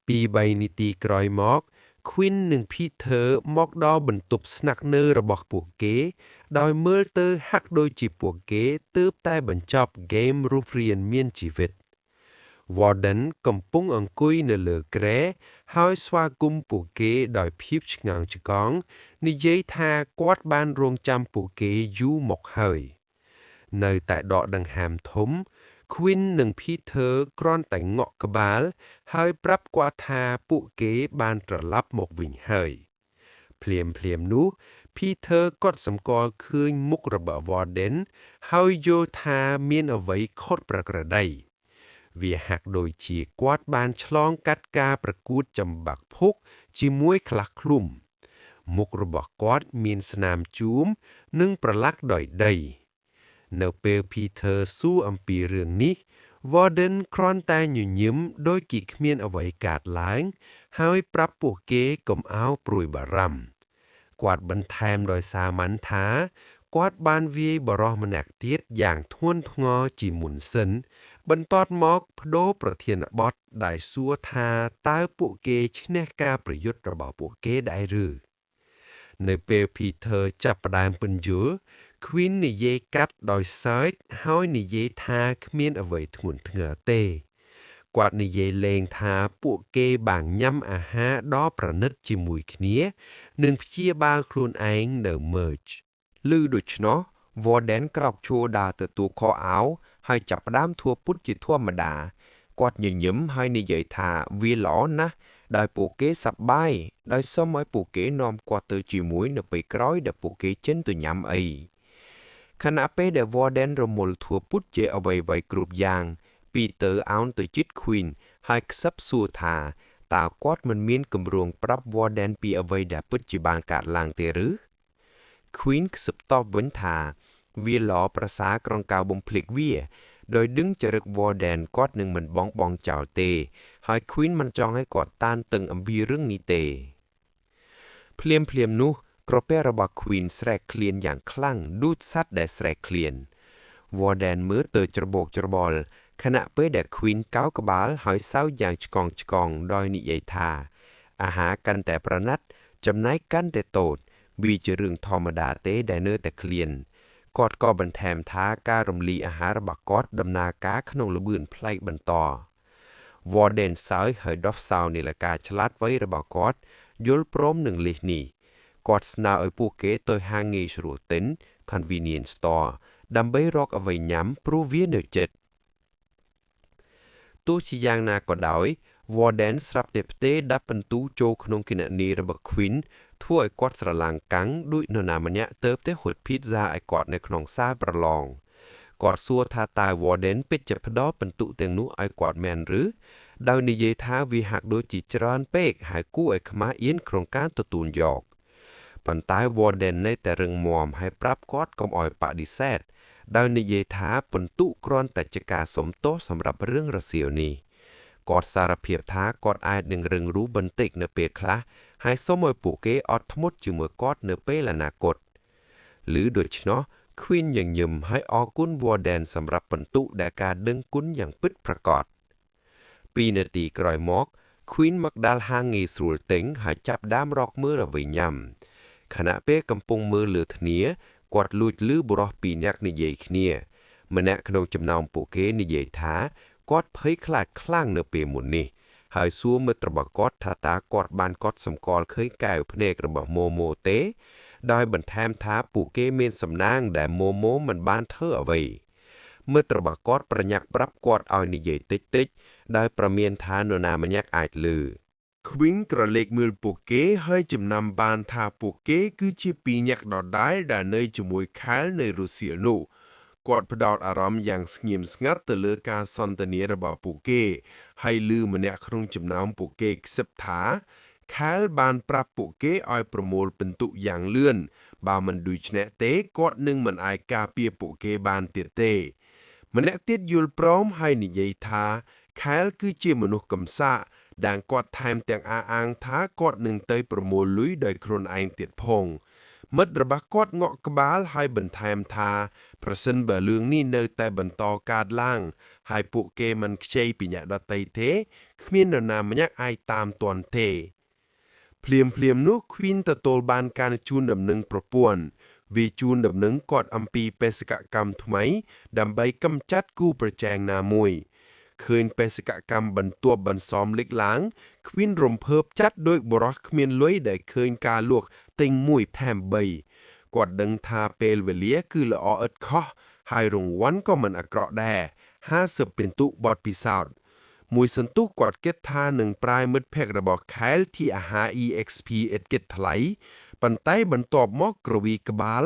2-3នាទីក្រោយមក Queen និង Peter មកដល់បន្ទប់ស្នាក់នៅរបស់ពួកគេដោយមើលទៅហាក់ដូចជាពួកគេទើបតែបញ្ចប់ហ្គេមរស់រានមានជីវិត Warden កំពុងអង្គុយនៅលើគ្រែហើយស្វាគមន៍ពួកគេដោយភាពឆ្ងាងឆ្កងនិយាយថាគាត់បានរងចាំពួកគេយូរមកហើយនៅតែដកដង្ហើមធំ Queen និង Peter គ្រាន់តែងក់ក្បាលហើយប្រាប់គាត់ថាពួកគេបានត្រឡប់មកវិញហើយភ្លាមនោះ Peter ក៏សម្គាល់ឃើញមុខរបស់ Warden ហើយយល់ថាមានអ្វីខុសប្រក្រតីវាហាក់ដូចជាគាត់បានឆ្លងកាត់ការប្រកួតចំបាក់ភុកជាមួយខ្លះឃ្លុំមុខរបស់គាត់មានស្នាមជួមនិងប្រឡាក់ដោយដីនៅពេល Peter សួរអំពីរឿងនេះ Warden គ្រាន់តែញញឹមដោយគិគ្មានអ្វីកើតឡើងហើយប្រាប់ពួកគេកុំអោវព្រួយបារម្ភគាត់បន្ថែមដោយសារម៉ាន់ថាគាត់បានវាយបរិសម្នាក់ទៀតយ៉ាងធ្ងន់ធ្ងរជាមុនសិនបន្ទាប់មកបដូរប្រធានបទដែលសួរថាតើពួកគេឈ្នះការប្រយុទ្ធរបស់ពួកគេដែរឬនៅពេល Peter ចាប់ផ្ដើមពន្យល់ Queen និយាយកាត់ដោយសើចហើយនិយាយថាគ្មានអ្វីធ្ងន់ធ្ងរទេគាត់និយាយលេងថាពួកគេបានញ៉ាំអាហារដ៏ប្រណិតជាមួយគ្នានិងព្យាបាលខ្លួនឯងនៅ Merge ឮដូច្នោះ Warden ក្រោកឈរដើរទទួលខោអាវហើយចាប់ផ្ដើមធួពុតជាធម្មតាគាត់ញញឹមហើយនិយាយថាវាល្អណាស់ដោយពួកគេសប្បាយដោយសុំឲ្យពួកគេនាំគាត់ទៅជាមួយនៅពេលក្រោយដែលពួកគេចិនទៅញ៉ាំអីខណៈពេលដែល Warden រមុលធួពុតជាអ្វីៗគ្រប់យ៉ាង Peter អោនទៅជិត Queen ហើយខ្សឹបសួរថាតើគាត់មិនមានគម្រោងប្រាប់ Warden ពីអ្វីដែលពិតជាបានកើតឡើងទេឬ Queen ខ្សឹបតបវិញថាវាល្អប្រសើរក្រុងកៅបំភ្លេចវាដោយដឹងចរិត Warden គាត់នឹងមិនបងចោលទេហើយ Queen មិនចង់ឲ្យគាត់តានតឹងអំពីរឿងនេះទេភ្លាមនោះក្រពះរបស់ Queen ស្រែកឃ្លានយ៉ាងខ្លាំងដូចសត្វដែលស្រែកឃ្លាន Warden មើលទៅច្របូកច្របល់ខណៈពេលដែល Queen កោក្បាលហើយសើចយ៉ាងឆ្កងដោយនិយាយថាអាហារកាន់តែប្រណិតចំណែកកាន់តែតូចវាជារឿងធម្មតាទេដែលនៅតែឃ្លានគាត់ក៏បន្ថែមថាការរំលាយអាហាររបស់គាត់ដំណើរការក្នុងល្បឿនប្លែកបន្ត Warden សើចហើយដោះសោនាឡិកាឆ្លាតវៃរបស់គាត់យល់ព្រមនឹងលិះនេះគាត់ស្នើឲ្យពួកគេទៅហាងងាយស្រួលទិញ Convenience Store ដើម្បីរកអ្វីញ៉ាំព្រោះវានៅជិតទោះជាយ៉ាងណាក៏ដោយ Warden ស្រាប់តែផ្ទេរដាក់ពិន្ទុចូលក្នុងគណនីរបស់ Queen ធ្វើឲ្យគាត់ស្រឡាំងកាំងដូចនរណាម្នាក់ទៅតែហួច pizza ឲ្យគាត់នៅក្នុងសាលប្រឡងគាត់សួរថាតើ Warden ពិតជាផ្ដល់ពិន្ទុទាំងនោះឲ្យគាត់មែនឬដោយនិយាយថាវាហាក់ដូចជាច្រើនពេកហើយគួរឲ្យខ្មាស់អៀនក្នុងការទទួលយកប៉ុន្តែ Warden នៅតែរឹងមាំហើយប្រាប់គាត់កុំឲ្យបដិសេធដោយនិយាយថាពិន្ទុគ្រាន់តែជាការសុំទោសសម្រាប់រឿងរសៀលនេះគាត់សារភាពថាគាត់អាចនឹងរឹងរូសបន្តិចនៅពេលខ្លះហើយសូមឲ្យពួកគេអត់ធ្មត់ជាមួយគាត់នៅពេលអនាគតឬដូច្នោះ Queen ញញឹមហើយអរគុណ Warden សម្រាប់ពិន្ទុដែលការដឹងគុណយ៉ាងពិតប្រាកដ2នាទីក្រោយមក Queen មកដល់ហាងងាយស្រួលទិញហើយចាប់ដើមរកមើលអ្វីញ៉ាំខណៈពេលកំពុងមើលលើគ្នាគាត់លួចឮបុរសពីរនាក់និយាយគ្នាម្នាក់ក្នុងចំណោមពួកគេនិយាយថាគាត់ភ័យខ្លាចខ្លាំងនៅពេលមុននេះហើយសួរមិត្តរបស់គាត់ថាតើគាត់បានកត់សម្គាល់ឃើញកែវភ្នែករបស់ម៉ូម៉ូទេដោយបន្ថែមថាពួកគេមានសំណាងដែលម៉ូម៉ូមិនបានធ្វើអ្វីមិត្តរបស់គាត់ប្រញាប់ប្រាប់គាត់ឲ្យនិយាយតិចដោយប្រមានថានរណាម្នាក់អាចឮ Queen ក្រឡេកមើលពួកគេហើយចំណាំបានថាពួកគេគឺជាពីរនាក់ដដែលដែលនៅជាមួយ Kyle នៅរុស្ស៊ីលនោះគាត់ផ្ដោតអារម្មណ៍យ៉ាងស្ងៀមស្ងាត់ទៅលើការសន្ទនារបស់ពួកគេហើយឮម្នាក់ក្នុងចំណោមពួកគេខ្សឹបថា Kyle បានប្រាប់ពួកគេឲ្យប្រមូលពិន្ទុយ៉ាងលឿនបើមិនដូច្នេះទេគាត់នឹងមិនអាចការពារពួកគេបានទៀតទេម្នាក់ទៀតយល់ព្រមហើយនិយាយថា Kyle គឺជាមនុស្សកំសាកដែលគាត់ថែមទាំងអះអាងថាគាត់នឹងទៅប្រមូលលុយដោយខ្លួនឯងទៀតផងមិត្តរបស់គាត់ងក់ក្បាលហើយបន្ថែមថាប្រសិនបើរឿងនេះនៅតែបន្តកើតឡើងហើយពួកគេមិនខ្ចីពីអ្នកដទៃទេគ្មាននរណាម្នាក់អាចតាមទាន់ទេ ភ្លាមនោះ Queen ទទួលបានការជូនដំណឹងប្រព័ន្ធវាជូនដំណឹងគាត់អំពីបេសកកម្មថ្មីដើម្បីកម្ចាត់គូប្រជែងណាមួយឃើញបេសកកម្មបន្ទាប់បន្សំលេចឡើង Queen រំភើបចាត់ដោយបរិះគ្មានលុយដែលឃើញការលក់ទិញ1ថែម3គាត់ដឹងថាពេលវេលាគឺល្អឥតខុសហើយរង្វាន់ក៏មិនអាក្រក់ដែរ50ពិន្ទុបទពិសោធន៍មួយសន្ទុះគាត់គិតថានឹងប្រាយមិត្តភក្តិរបស់ Kyle ที่អាហារ EXP ឥតគិតថ្លៃប៉ុន្តែបន្ទាប់មកក្រវីក្បាល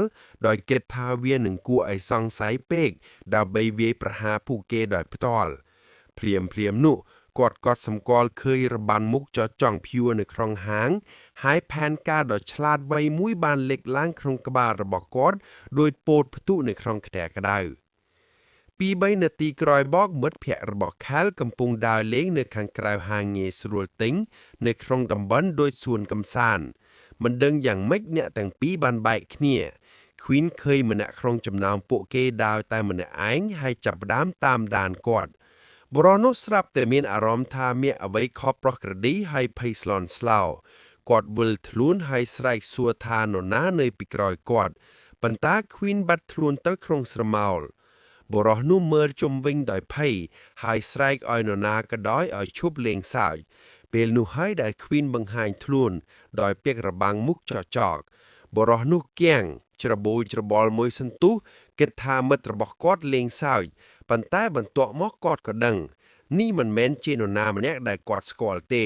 ដោយគិតថាវានឹងគួរឲ្យសង្ស័យពេកដើម្បីវាយប្រហារពួកគេដោយផ្ទាល់ភ្លាមនោះគាត់ក៏សម្គាល់ឃើញរបាំមុខចចង់ភួរនៅក្នុងហាងហើយផែនការដ៏ឆ្លាតវៃមួយបានលេចឡើងក្នុងក្បាលរបស់គាត់ដោយពោតផ្ទុះនៅក្នុងខ្ទះក្តៅពី3នាទីក្រោយមកមិត្តភក្តិរបស់ Kyle កំពុងដើរលេងនៅខាងក្រៅហាងងាយស្រួលទិញនៅក្នុងតំបន់ដូចសួនកំសាន្តមិនដឹងយ៉ាងម៉េចអ្នកទាំងពីរបានបែកគ្នា Queen ឃើញម្នាក់ក្នុងចំណោមពួកគេដើរតែម្នាក់ឯងហើយចាប់ផ្ដើមតាមដានគាត់បុរសនោះស្រាប់តែមានអារម្មណ៍ថាមានអ្វីខុសប្រក្រតីហើយភ័យស្លន់ស្លោគាត់វិលខ្លួនហើយស្រែកសួរថានរណានៅពីក្រោយគាត់ប៉ុន្តែ Queen បាត់ខ្លួនទៅក្នុងស្រមោលបុរសនោះមើលជុំវិញដោយភ័យហើយស្រែកឲ្យនរណាក៏ដោយឲ្យឈប់លេងសើចពេលនោះហើយដែល Queen បង្ហាញខ្លួនដោយពាក់របាំងមុខចកបុរសនោះគាំងច្របូចច្របល់មួយសន្ទុះគិតថាមិត្តរបស់គាត់លេងសើចប៉ុន្តែបន្ទាប់មកគាត់ក៏ដឹងនេះមិនមែនជានរណាម្នាក់ដែលគាត់ស្គាល់ទេ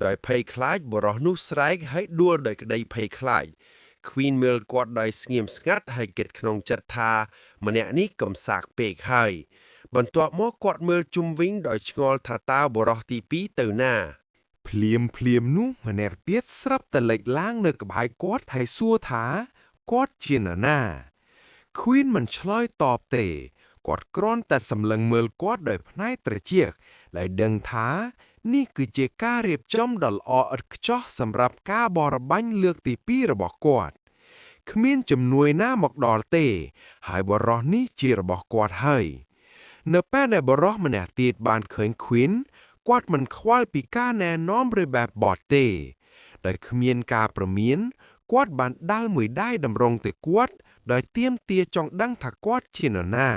ដោយភ័យខ្លាចបុរសនោះស្រែកហើយដួលដោយក្តីភ័យខ្លាច Queen មើលគាត់ដោយស្ងៀមស្ងាត់ហើយគិតក្នុងចិត្តថាម្នាក់នេះកំសាកពេកហើយបន្ទាប់មកគាត់មើលជុំវិញដោយឆ្ងល់ថាតើបុរសទី2ទៅណាភ្លាមនោះម្នាក់ទៀតស្រាប់តែលេចឡើងនៅក្បែរគាត់ហើយសួរថាគាត់ជានរណា Queen មិនឆ្លើយតបទេគាត់គ្រាន់តែសម្លឹងមើលគាត់ដោយភ្នែកត្រចៀកហើយដឹងថានេះគឺជាការរៀបចំដ៏ល្អឥតខ្ចោះសម្រាប់ការបរបាញ់លើកទី2របស់គាត់គ្មានជំនួយណាមកដល់ទេហើយបរិះនេះជារបស់គាត់ហើយនៅពេលដែលបរិះម្នាក់ទៀតបានឃើញ Queen គាត់មិនខ្វល់ពីការណែនាំឬបែបបទទេដោយគ្មានការប្រមានគាត់បានដាល់មួយដៃតម្រង់ទៅគាត់ដោយទាមទារចង់ដឹងថាគាត់ជានរណា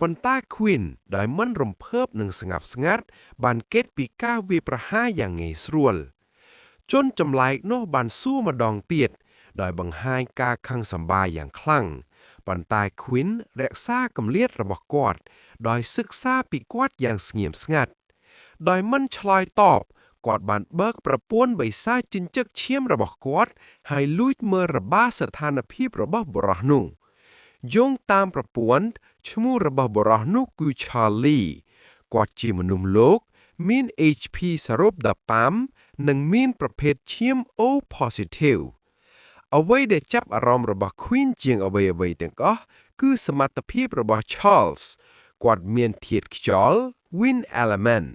ប៉ុន្តែ Queen ដោយមិនរំភើបនិងស្ងប់ស្ងាត់បានគេតពីការវាយប្រហារយ៉ាងងាយស្រួលជនចម្លែកនោះបានសួរម្ដងទៀតដោយបង្ហាញការខឹងសម្បារយ៉ាងខ្លាំងប៉ុន្តែ Queen រក្សាគម្លាតរបស់គាត់ដោយសិក្សាពីគាត់យ៉ាងស្ងៀមស្ងាត់ដោយមិនឆ្លើយតបគាត់បានបើកប្រព័ន្ធបិសាចចិញ្ចឹកឈាមរបស់គាត់ហើយលួចមើលរបាស្ថានភាពរបស់បុរសនោះយោងតាមប្រព័ន្ធឈ្មោះរបស់បុរសនោះគឺ Charlie គាត់ជាមនុស្សលោកមាន HP សរុប15និងមានប្រភេទឈាម O positive អ្វីដែលចាប់អារម្មណ៍របស់ Queen ជាងអ្វីទាំងអស់គឺសមត្ថភាពរបស់ Charles គាត់មានធាតុខ្យល់ Wind element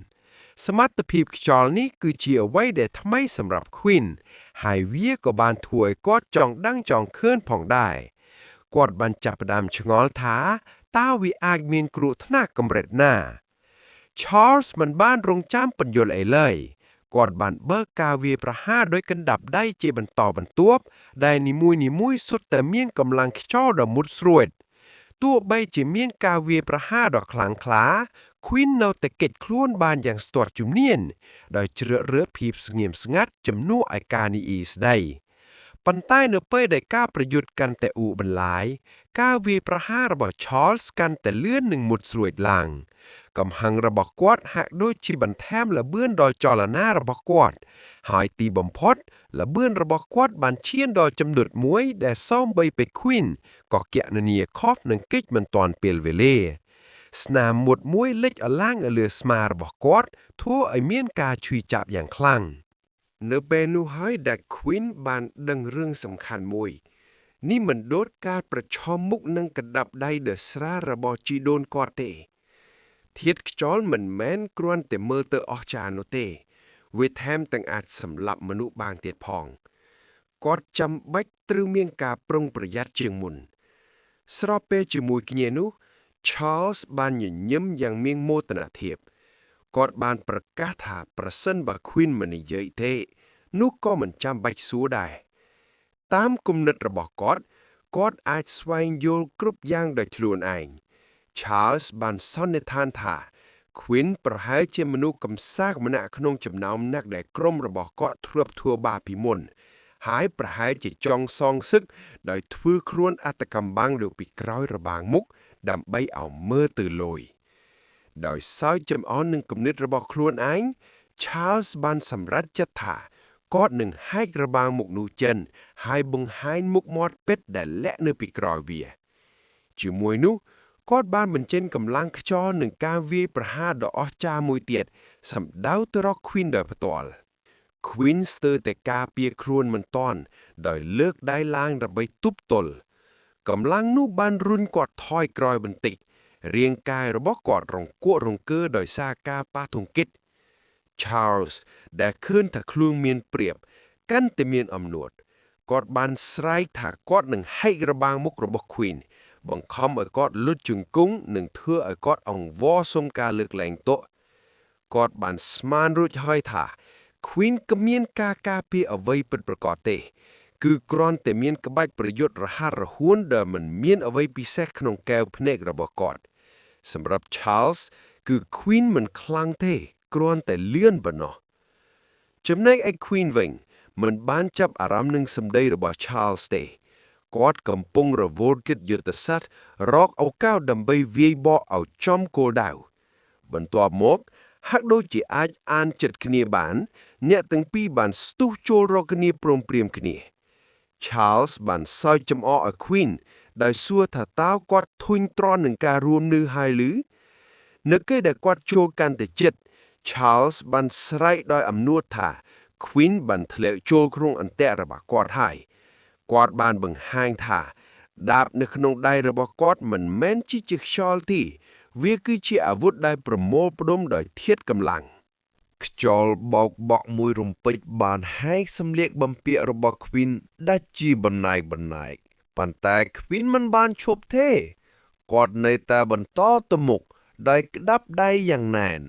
សមត្ថភាពខ្យល់នេះគឺជាអ្វីដែលថ្មីសម្រាប់ Queen ហើយវាក៏បានធ្វើឲ្យគាត់ចង់ដឹងចង់ឃើញផងដែរគាត់បានចាប់ផ្ដើមឆ្ងល់ថាតើវាអាចមានគ្រោះថ្នាក់កម្រិតណា Charles មិនបានរងចាំពន្យល់អីឡើយគាត់បានបើកការវាយប្រហារដោយកណ្ដាប់ដៃជាបន្តបន្ទាប់ដែលនីមួយៗសុទ្ធតែមានកម្លាំងខ្យល់ដ៏មុតស្រួចទោះបីជាមានការវាយប្រហារដ៏ខ្លាំងក្លា Queen នៅតែគេចខ្លួនបានយ៉ាងស្ទាត់ជំនាញដោយជ្រើសរើសភាពស្ងៀមស្ងាត់ជំនួសឲ្យការនីអ៊ីស្ដីប៉ុន្តែនៅពេលដែលការប្រយុទ្ធកាន់តែអ៊ូបន្លាយការវាយប្រហាររបស់ Charles កាន់តែលឿននិងមុតស្រួចឡើងកំហឹងរបស់គាត់ហាក់ដូចជាបន្ថែមល្បឿនដល់ចលនារបស់គាត់ហើយទីបំផុតល្បឿនរបស់គាត់បានឈានដល់ចំណុចមួយដែលសូម្បីតែ Queen ក៏គណនាខុសនឹងកិច្ចមិនទាន់ពេលវេលាស្នាមមុតមួយលេចអឡើងលើស្មារបស់គាត់ធ្វើឲ្យមានការឈឺចាប់យ៉ាងខ្លាំងនៅពេលនោះហើយដែល Queen បានដឹងរឿងសំខាន់មួយនេះមិនដូចការប្រឈមមុខនឹងកណ្ដាប់ដៃដ៏ស្រាលរបស់ជីដូនគាត់ទេធាតុខ្យល់មិនមែនគ្រាន់តែមើលទៅអស្ចារ្យនោះទេវាថែមទាំងអាចសម្លាប់មនុស្សបានទៀតផងគាត់ចាំបាច់ត្រូវមានការប្រុងប្រយ័ត្នជាងមុនស្របពេលជាមួយគ្នានោះ Charles បានញញឹមយ៉ាងមានមោទនភាពគាត់បានប្រកាសថាប្រសិនបើ Queen មិននិយាយទេ នោះក៏មិនចាំបាច់សួរដែរតាមគំនិតរបស់គាត់អាចស្វែងយល់គ្រប់យ៉ាងដោយខ្លួនឯង Charles បានសន្និដ្ឋានថា Quinn ប្រហែលជាមនុស្សកំសាកម្នាក់ក្នុងចំណោមអ្នកដែលក្រុមរបស់គាត់ធ្លាប់ធ្វើបាបពីមុនហើយប្រហែលជាចង់សងសឹកដោយធ្វើខ្លួនអត្តកម្មបាំងលើពីក្រោយរបាំងមុខដើម្បីឲ្យមើលទៅលយដោយសោយចំអន់នឹងគំនិតរបស់ខ្លួនឯង Charles បានសម្រេចចិត្តថាគាត់នឹងហែករបាំងមុខនោះចិនហើយបង្ហាញមុខមាត់ពេជ្រដែលលាក់នៅពីក្រោយវាជាមួយនោះគាត់បានបញ្ចេញកម្លាំងខ្យល់នឹងការវាយប្រហារដ៏អស្ចារ្យមួយទៀតសម្ដៅទៅរក Queen ដោយផ្ទាល់ Queen ស្ទើរតែការពារខ្លួនមិនទាន់ដោយលើកដៃឡើងដើម្បីទប់ទល់កម្លាំងនោះបានរុញគាត់ថយក្រោយបន្តិចរាងកាយរបស់គាត់រង្គក់រង្គើដោយសារការប៉ះទង្គិច Charles ដែលឃើញថាខ្លួនមានប្រៀបកាន់តែមានអំនួតគាត់បានស្រែកថាគាត់នឹងហែករបាំងមុខរបស់ Queen បង្ខំឲ្យគាត់លុតជង្គង់និងធ្វើឲ្យគាត់អង្វរសុំការលើកលែងទោសគាត់បានស្មានរួចហើយថា Queen គ្មានការការពារអ្វីពិតប្រាកដទេគឺគ្រាន់តែមានក្បាច់ប្រយុទ្ធរហ័សរហួនដែលមិនមានអ្វីពិសេសក្នុងកែវភ្នែករបស់គាត់សម្រាប់ Charles គឺ Queen មិនខ្លាំងទេគ្រាន់តែលឿនប៉ុណ្ណោះចំណែកឯ Queen វិញមិនបានចាប់អារម្មណ៍នឹងសម្ដីរបស់ Charles ទេគាត់កំពុងរវល់គិតយុទ្ធសាស្ត្ររកឱកាសដើម្បីវាយបកឲ្យចំគោលដៅបន្ទាប់មកហាក់ដូចជាអាចអានចិត្តគ្នាបានអ្នកទាំងពីរបានស្ទុះចូលរកគ្នាព្រមព្រៀងគ្នា Charles បានសើចចំអកឲ្យ Queen ដោយសួរថាតើគាត់ធុញទ្រាន់នឹងការរួមនៅហើយឬនៅពេលដែលគាត់ចូលកាន់តែជិត Charles បានស្រែកដោយអំនួតថា Queen បានធ្លាក់ចូលក្នុងអន្ទាក់របស់គាត់ហើយគាត់បានបង្ហាញថាដាបនៅក្នុងដៃរបស់គាត់មិនមែនជាខ្យល់ទេវាគឺជាអាវុធដែលប្រមូលផ្ដុំដោយធាតុកម្លាំងខ្យល់បោកបក់មួយរំពេចបានហែកសម្លៀកបំពាក់របស់ Queen ដាច់ជាបណ្ណែកប៉ុន្តែ Queen មិនបានឈប់ទេគាត់នៅតែបន្តទៅមុខដោយក្តាប់ដៃយ៉ាងណែន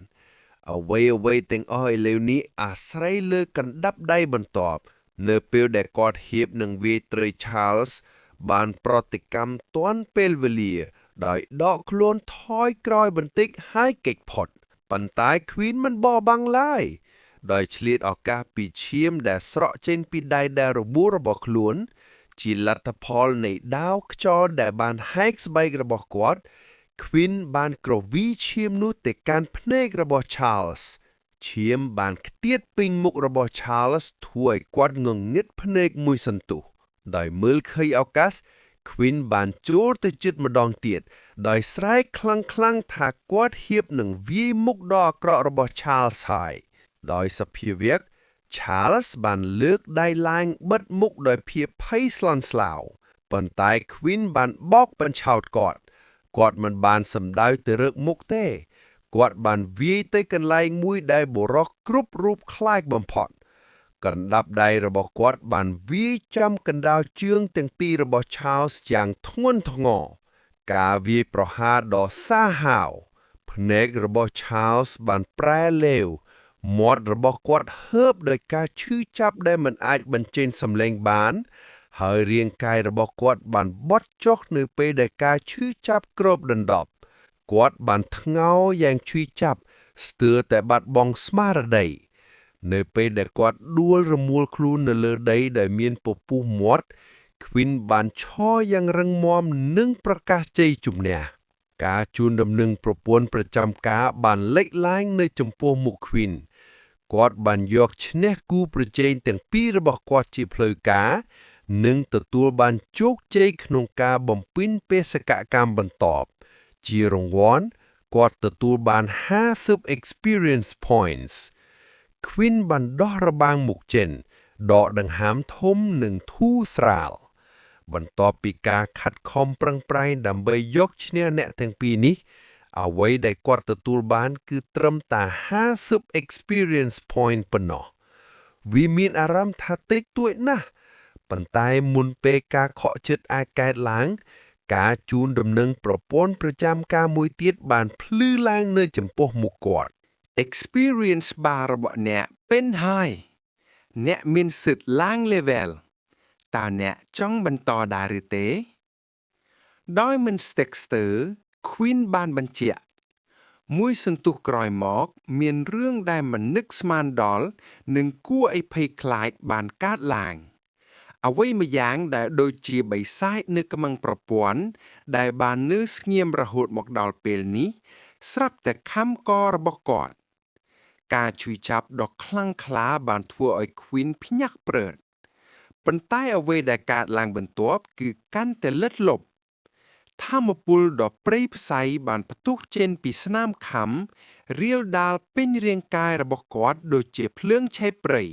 អ្វីទាំងអស់ឥឡូវនេះអាស្រ័យលើកណ្ដាប់ដៃបន្ទាប់នៅពេលដែលគាត់ហៀបនឹងវាយត្រី Charles បានប្រតិកម្មទាន់ពេលវេលាដោយដកខ្លួនថយក្រោយបន្តិចហើយគេចផុតប៉ុន្តែ Queen មិនបោះបង់ឡើយដោយឆ្លៀតឱកាសពីឈាមដែលស្រក់ចេញពីដៃដែលរបួសរបស់ខ្លួនជាលទ្ធផលនៃដាវខ្យល់ដែលបានហែកស្បែករបស់គាត់ Queen បានក្រវីឈាមនោះទៅកាន់ភ្នែករបស់ Charles ឈាមបានខ្ទាតពេញមុខរបស់ Charles ធ្វើឲ្យគាត់ងងឹតភ្នែកមួយសន្ទុះដោយមើលឃើញឱកាស Queen បានចូលទៅជិតម្ដងទៀតដោយស្រែកខ្លាំងៗថាគាត់ហៀបនឹងវាយមុខដ៏អាក្រក់របស់ Charles ហើយដោយសភាវៈ Charles បានលើកដៃឡើងបិទមុខដោយភាពភ័យស្លន់ស្លោប៉ុន្តែ Queen បានបោកបញ្ឆោតគាត់មិនបានសម្ដៅទៅរកមុខទេគាត់បានវាយទៅកន្លែងមួយដែលបុរសគ្រប់រូបខ្លាចបំផុតកណ្ដាប់ដៃរបស់គាត់បានវាយចំកណ្ដាលជើងទាំងពីររបស់ Charles យ៉ាងធ្ងន់ធ្ងរការវាយប្រហារដ៏សាហាវភ្នែករបស់ Charles បានប្រែលេវមាត់របស់គាត់ហើបដោយការឈឺចាប់ដែលមិនអាចបញ្ចេញសំឡេងបានហើយរាងកាយរបស់គាត់បានបត់ចុះនៅពេលដែលការឈឺចាប់គ្របដណ្ដប់គាត់បានថ្ងោរយ៉ាងឈឺចាប់ស្ទើរតែបាត់បង់ស្មារតីនៅពេលដែលគាត់ដួលរមួលខ្លួននៅលើដីដែលមានពពុះមាត់ Queen បានឈរយ៉ាងរឹងមាំនិងប្រកាសជ័យជំនះការជូនដំណឹងប្រពន្ធប្រចាំការបានលេចឡើងនៅចំពោះមុខ Queen គាត់បានយកឈ្នះគូប្រជែងទាំងពីររបស់គាត់ជាផ្លូវការនិងទទួលបានជោគជ័យក្នុងការបំពេញបេសកកម្មបន្ទាប់ជារង្វាន់គាត់ទទួលបាន50 experience points Queen បានដោះរបាំងមុខចិនដកដង្ហើមធំនិងធូរស្រាលបន្ទាប់ពីការខិតខំប្រឹងប្រែងដើម្បីយកឈ្នះអ្នកទាំងពីរនេះអ្វីដែលគាត់ទទួលបានគឺត្រឹមតែ50 experience point ប៉ុណ្ណោះវាមានអារម្មណ៍ថាតិចតួចណាស់ប៉ុន្តែមុនពេលការខកចិត្តអាចកើតឡើងការជូនដំណឹងប្រព័ន្ធប្រចាំការមួយទៀតបានភ្លឺឡើងនៅចំពោះមុខគាត់ experience bar របស់អ្នកពេញហើយ អ្នកមានសិទ្ធិឡើង level តើអ្នកចង់បន្តដែរឬទេដោយមិន Dexter Queen បានបញ្ជាក់មួយសន្ទុះក្រោយមកមានរឿងដែលមិននឹកស្មានដល់និងគួរឲ្យភ័យខ្លាចបានកើតឡើងអ្វីម្យ៉ាងដែលដូចជាបិសាចនៅក្មឹងប្រព័ន្ធដែលបាននៅស្ងៀមរហូតមកដល់ពេលនេះស្រាប់តែខំករបស់គាត់ការជួយចាប់ដ៏ខ្លាំងក្លាបានធ្វើឲ្យ Queen ភ្ញាក់ព្រឺតប៉ុន្តែអ្វីដែលកើតឡើងបន្ទាប់គឺកាន់តែលិតលប់ថាមពលដ៏ព្រៃផ្សៃបានផ្ទុះចេញពីស្នាមខំរាលដាលពេញរាងកាយរបស់គាត់ដូចជាភ្លើងឆេះព្រៃ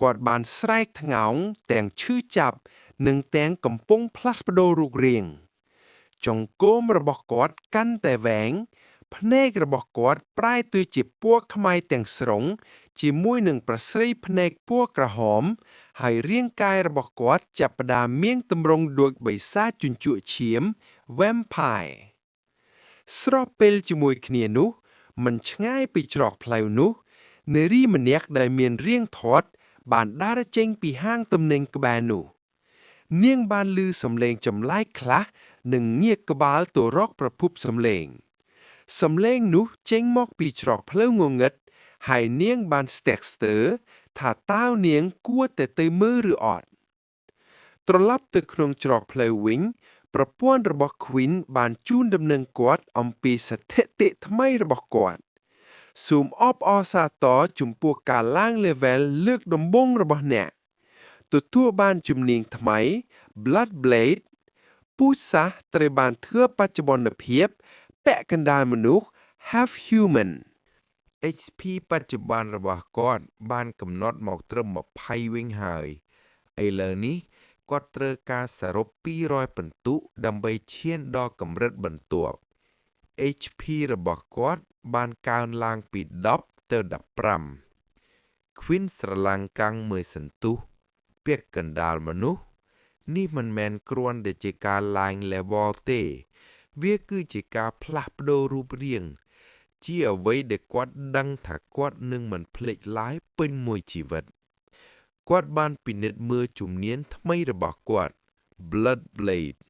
គាត់បានស្រែកថ្ងោងទាំងឈឺចាប់និងទាំងកំពុងផ្លាស់ប្ដូររូបរាងចង្កូមរបស់គាត់កាន់តែវែងភ្នែករបស់គាត់ប្រែទៅជាពណ៌ខ្មៅទាំងស្រុងជាមួយនឹងប្រស្រីភ្នែកពណ៌ក្រហមហើយរាងកាយរបស់គាត់ចាប់ផ្ដើមមានទម្រង់ដូចបិសាចជញ្ជក់ឈាម Vampire ស្របពេលជាមួយគ្នានោះមិនឆ្ងាយពីច្រកផ្លូវនោះនារីម្នាក់ដែលមានរាងធាត់បានដើរចេញពីហាងទំនិញក្បែរនោះនាងបានឮសំឡេងចម្លែកខ្លះនិងងាកក្បាលទៅរកប្រភពសំឡេងនោះចេញមកពីច្រកផ្លូវងងឹតហើយនាងបានស្ទះស្ទើរថាតើនាងគួរតែទៅមើលឬអត់ត្រឡប់ទៅក្នុងច្រកផ្លូវវិញប្រពន្ធរបស់ Queen បានជូនដំណឹងគាត់អំពីស្ថិតិថ្មីរបស់គាត់សូមអបអរសាទរចំពោះការឡើង level លើកដំបូងរបស់អ្នកទទួលបានជំនាញថ្មី Blood Blade ពូជសាសន៍ត្រូវបានធ្វើបច្ចុប្បន្នភាពពាក់កណ្ដាលមនុស្ស Half Human HP បច្ចុប្បន្នរបស់គាត់បានកំណត់មកត្រឹម20វិញហើយឥឡូវនេះគាត់ត្រូវការសរុប200ពិន្ទុដើម្បីឈានដល់កម្រិតបន្ទាប់ HP របស់គាត់បានកើនឡើងពី10ទៅ15 Queen ស្រឡាំងកាំងមួយសន្ទុះពាក់កណ្ដាលមនុស្សនេះមិនមែនគ្រាន់តែជាការឡើង level ទេវាគឺជាការផ្លាស់ប្ដូររូបរាងជាអ្វីដែលគាត់ដឹងថាគាត់នឹងមិនភ្លេចឡើយពេញមួយជីវិតគាត់បានពិនិត្យមើលជំនាញថ្មីរបស់គាត់ Blood Blade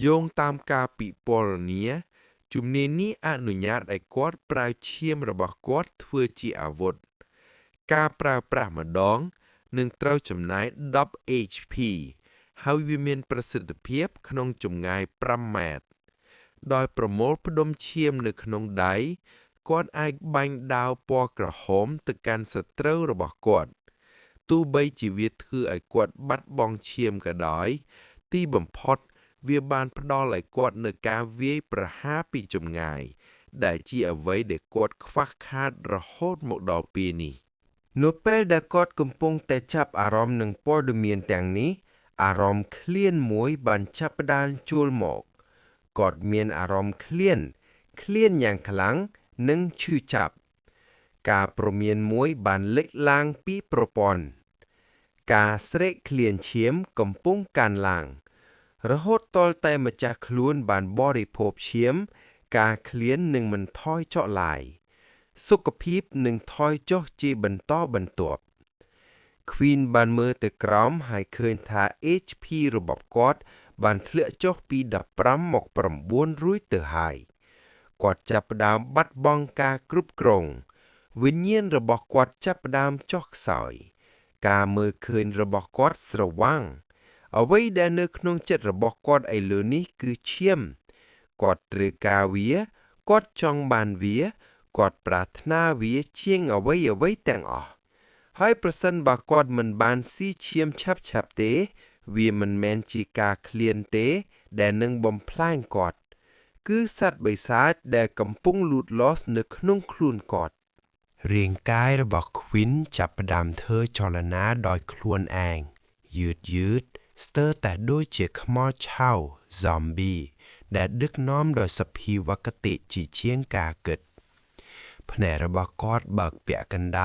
យោងតាមការពិពណ៌នាជំនាញនេះអនុញ្ញាតឲ្យគាត់ប្រើឈាមរបស់គាត់ធ្វើជាអាវុធការប្រើប្រាស់ម្ដងនឹងត្រូវចំណាយ10 HP ហើយវាមានប្រសិទ្ធភាពក្នុងចម្ងាយ5ម៉ែត្រដោយប្រមូលផ្ដុំឈាមនៅក្នុងដៃគាត់អាចបាញ់ដាវពណ៌ក្រហមទៅកាន់សត្រូវរបស់គាត់ទោះបីជាវាធ្វើឲ្យគាត់បាត់បង់ឈាមក៏ដោយទីបំផុតវាបានផ្ដល់ឲ្យគាត់នូវការវាយប្រហារពីចម្ងាយដែលជាអ្វីដែលគាត់ខ្វះខាតរហូតមកដល់ពេលនេះនៅពេលដែលគាត់កំពុងតែចាប់អារម្មណ៍នឹងព័ត៌មានទាំងនេះអារម្មណ៍ឃ្លានមួយបានចាប់ផ្ដើមចូលមកគាត់មានអារម្មណ៍ឃ្លានយ៉ាងខ្លាំងនិងឈឺចាប់ការព្រមានមួយបានលេចឡើងពីប្រព័ន្ធការស្រេកឃ្លានឈាមកំពុងកើនឡើងរហូតទាល់តែម្ចាស់ខ្លួនបានបរិភោគឈាមការឃ្លាននឹងមិនថយចុះឡើយសុខភាពនឹងថយចុះជាបន្តបន្ទាប់ Queen បានមើលទៅក្រោមហើយឃើញថា HP របស់គាត់បានធ្លាក់ចុះពី15មក9រួចទៅហើយគាត់ចាប់ផ្ដើមបាត់បង់ការគ្រប់គ្រងវិញ្ញាណរបស់គាត់ចាប់ផ្ដើមចុះខ្សោយការមើលឃើញរបស់គាត់ស្រវាំងអ្វីដែលនៅក្នុងចិត្តរបស់គាត់ឥឡូវនេះគឺឈាមគាត់ត្រូវការវាគាត់ចង់បានវាគាត់ប្រាថ្នាវាជាងអ្វីទាំងអស់ហើយប្រសិនបើគាត់មិនបានស៊ីឈាមឆាប់ទេវាមិនមែនជាការឃ្លានទេដែលនឹងបំផ្លាញគាត់គឺសត្វបិសាចដែលកំពុងលូតលាស់នៅក្នុងខ្លួនគាត់រាងកាយរបស់ Queen ចាប់ផ្ដើមធ្វើចលនាដោយខ្លួនឯងយឺតស្ទើរតែដូចជាខ្មោចឆៅ zombie ដែលដឹកនាំដោយសភាវគតិជាជាងការគិតភ្នែករបស់គាត់បើកពាក់កណ្ដាល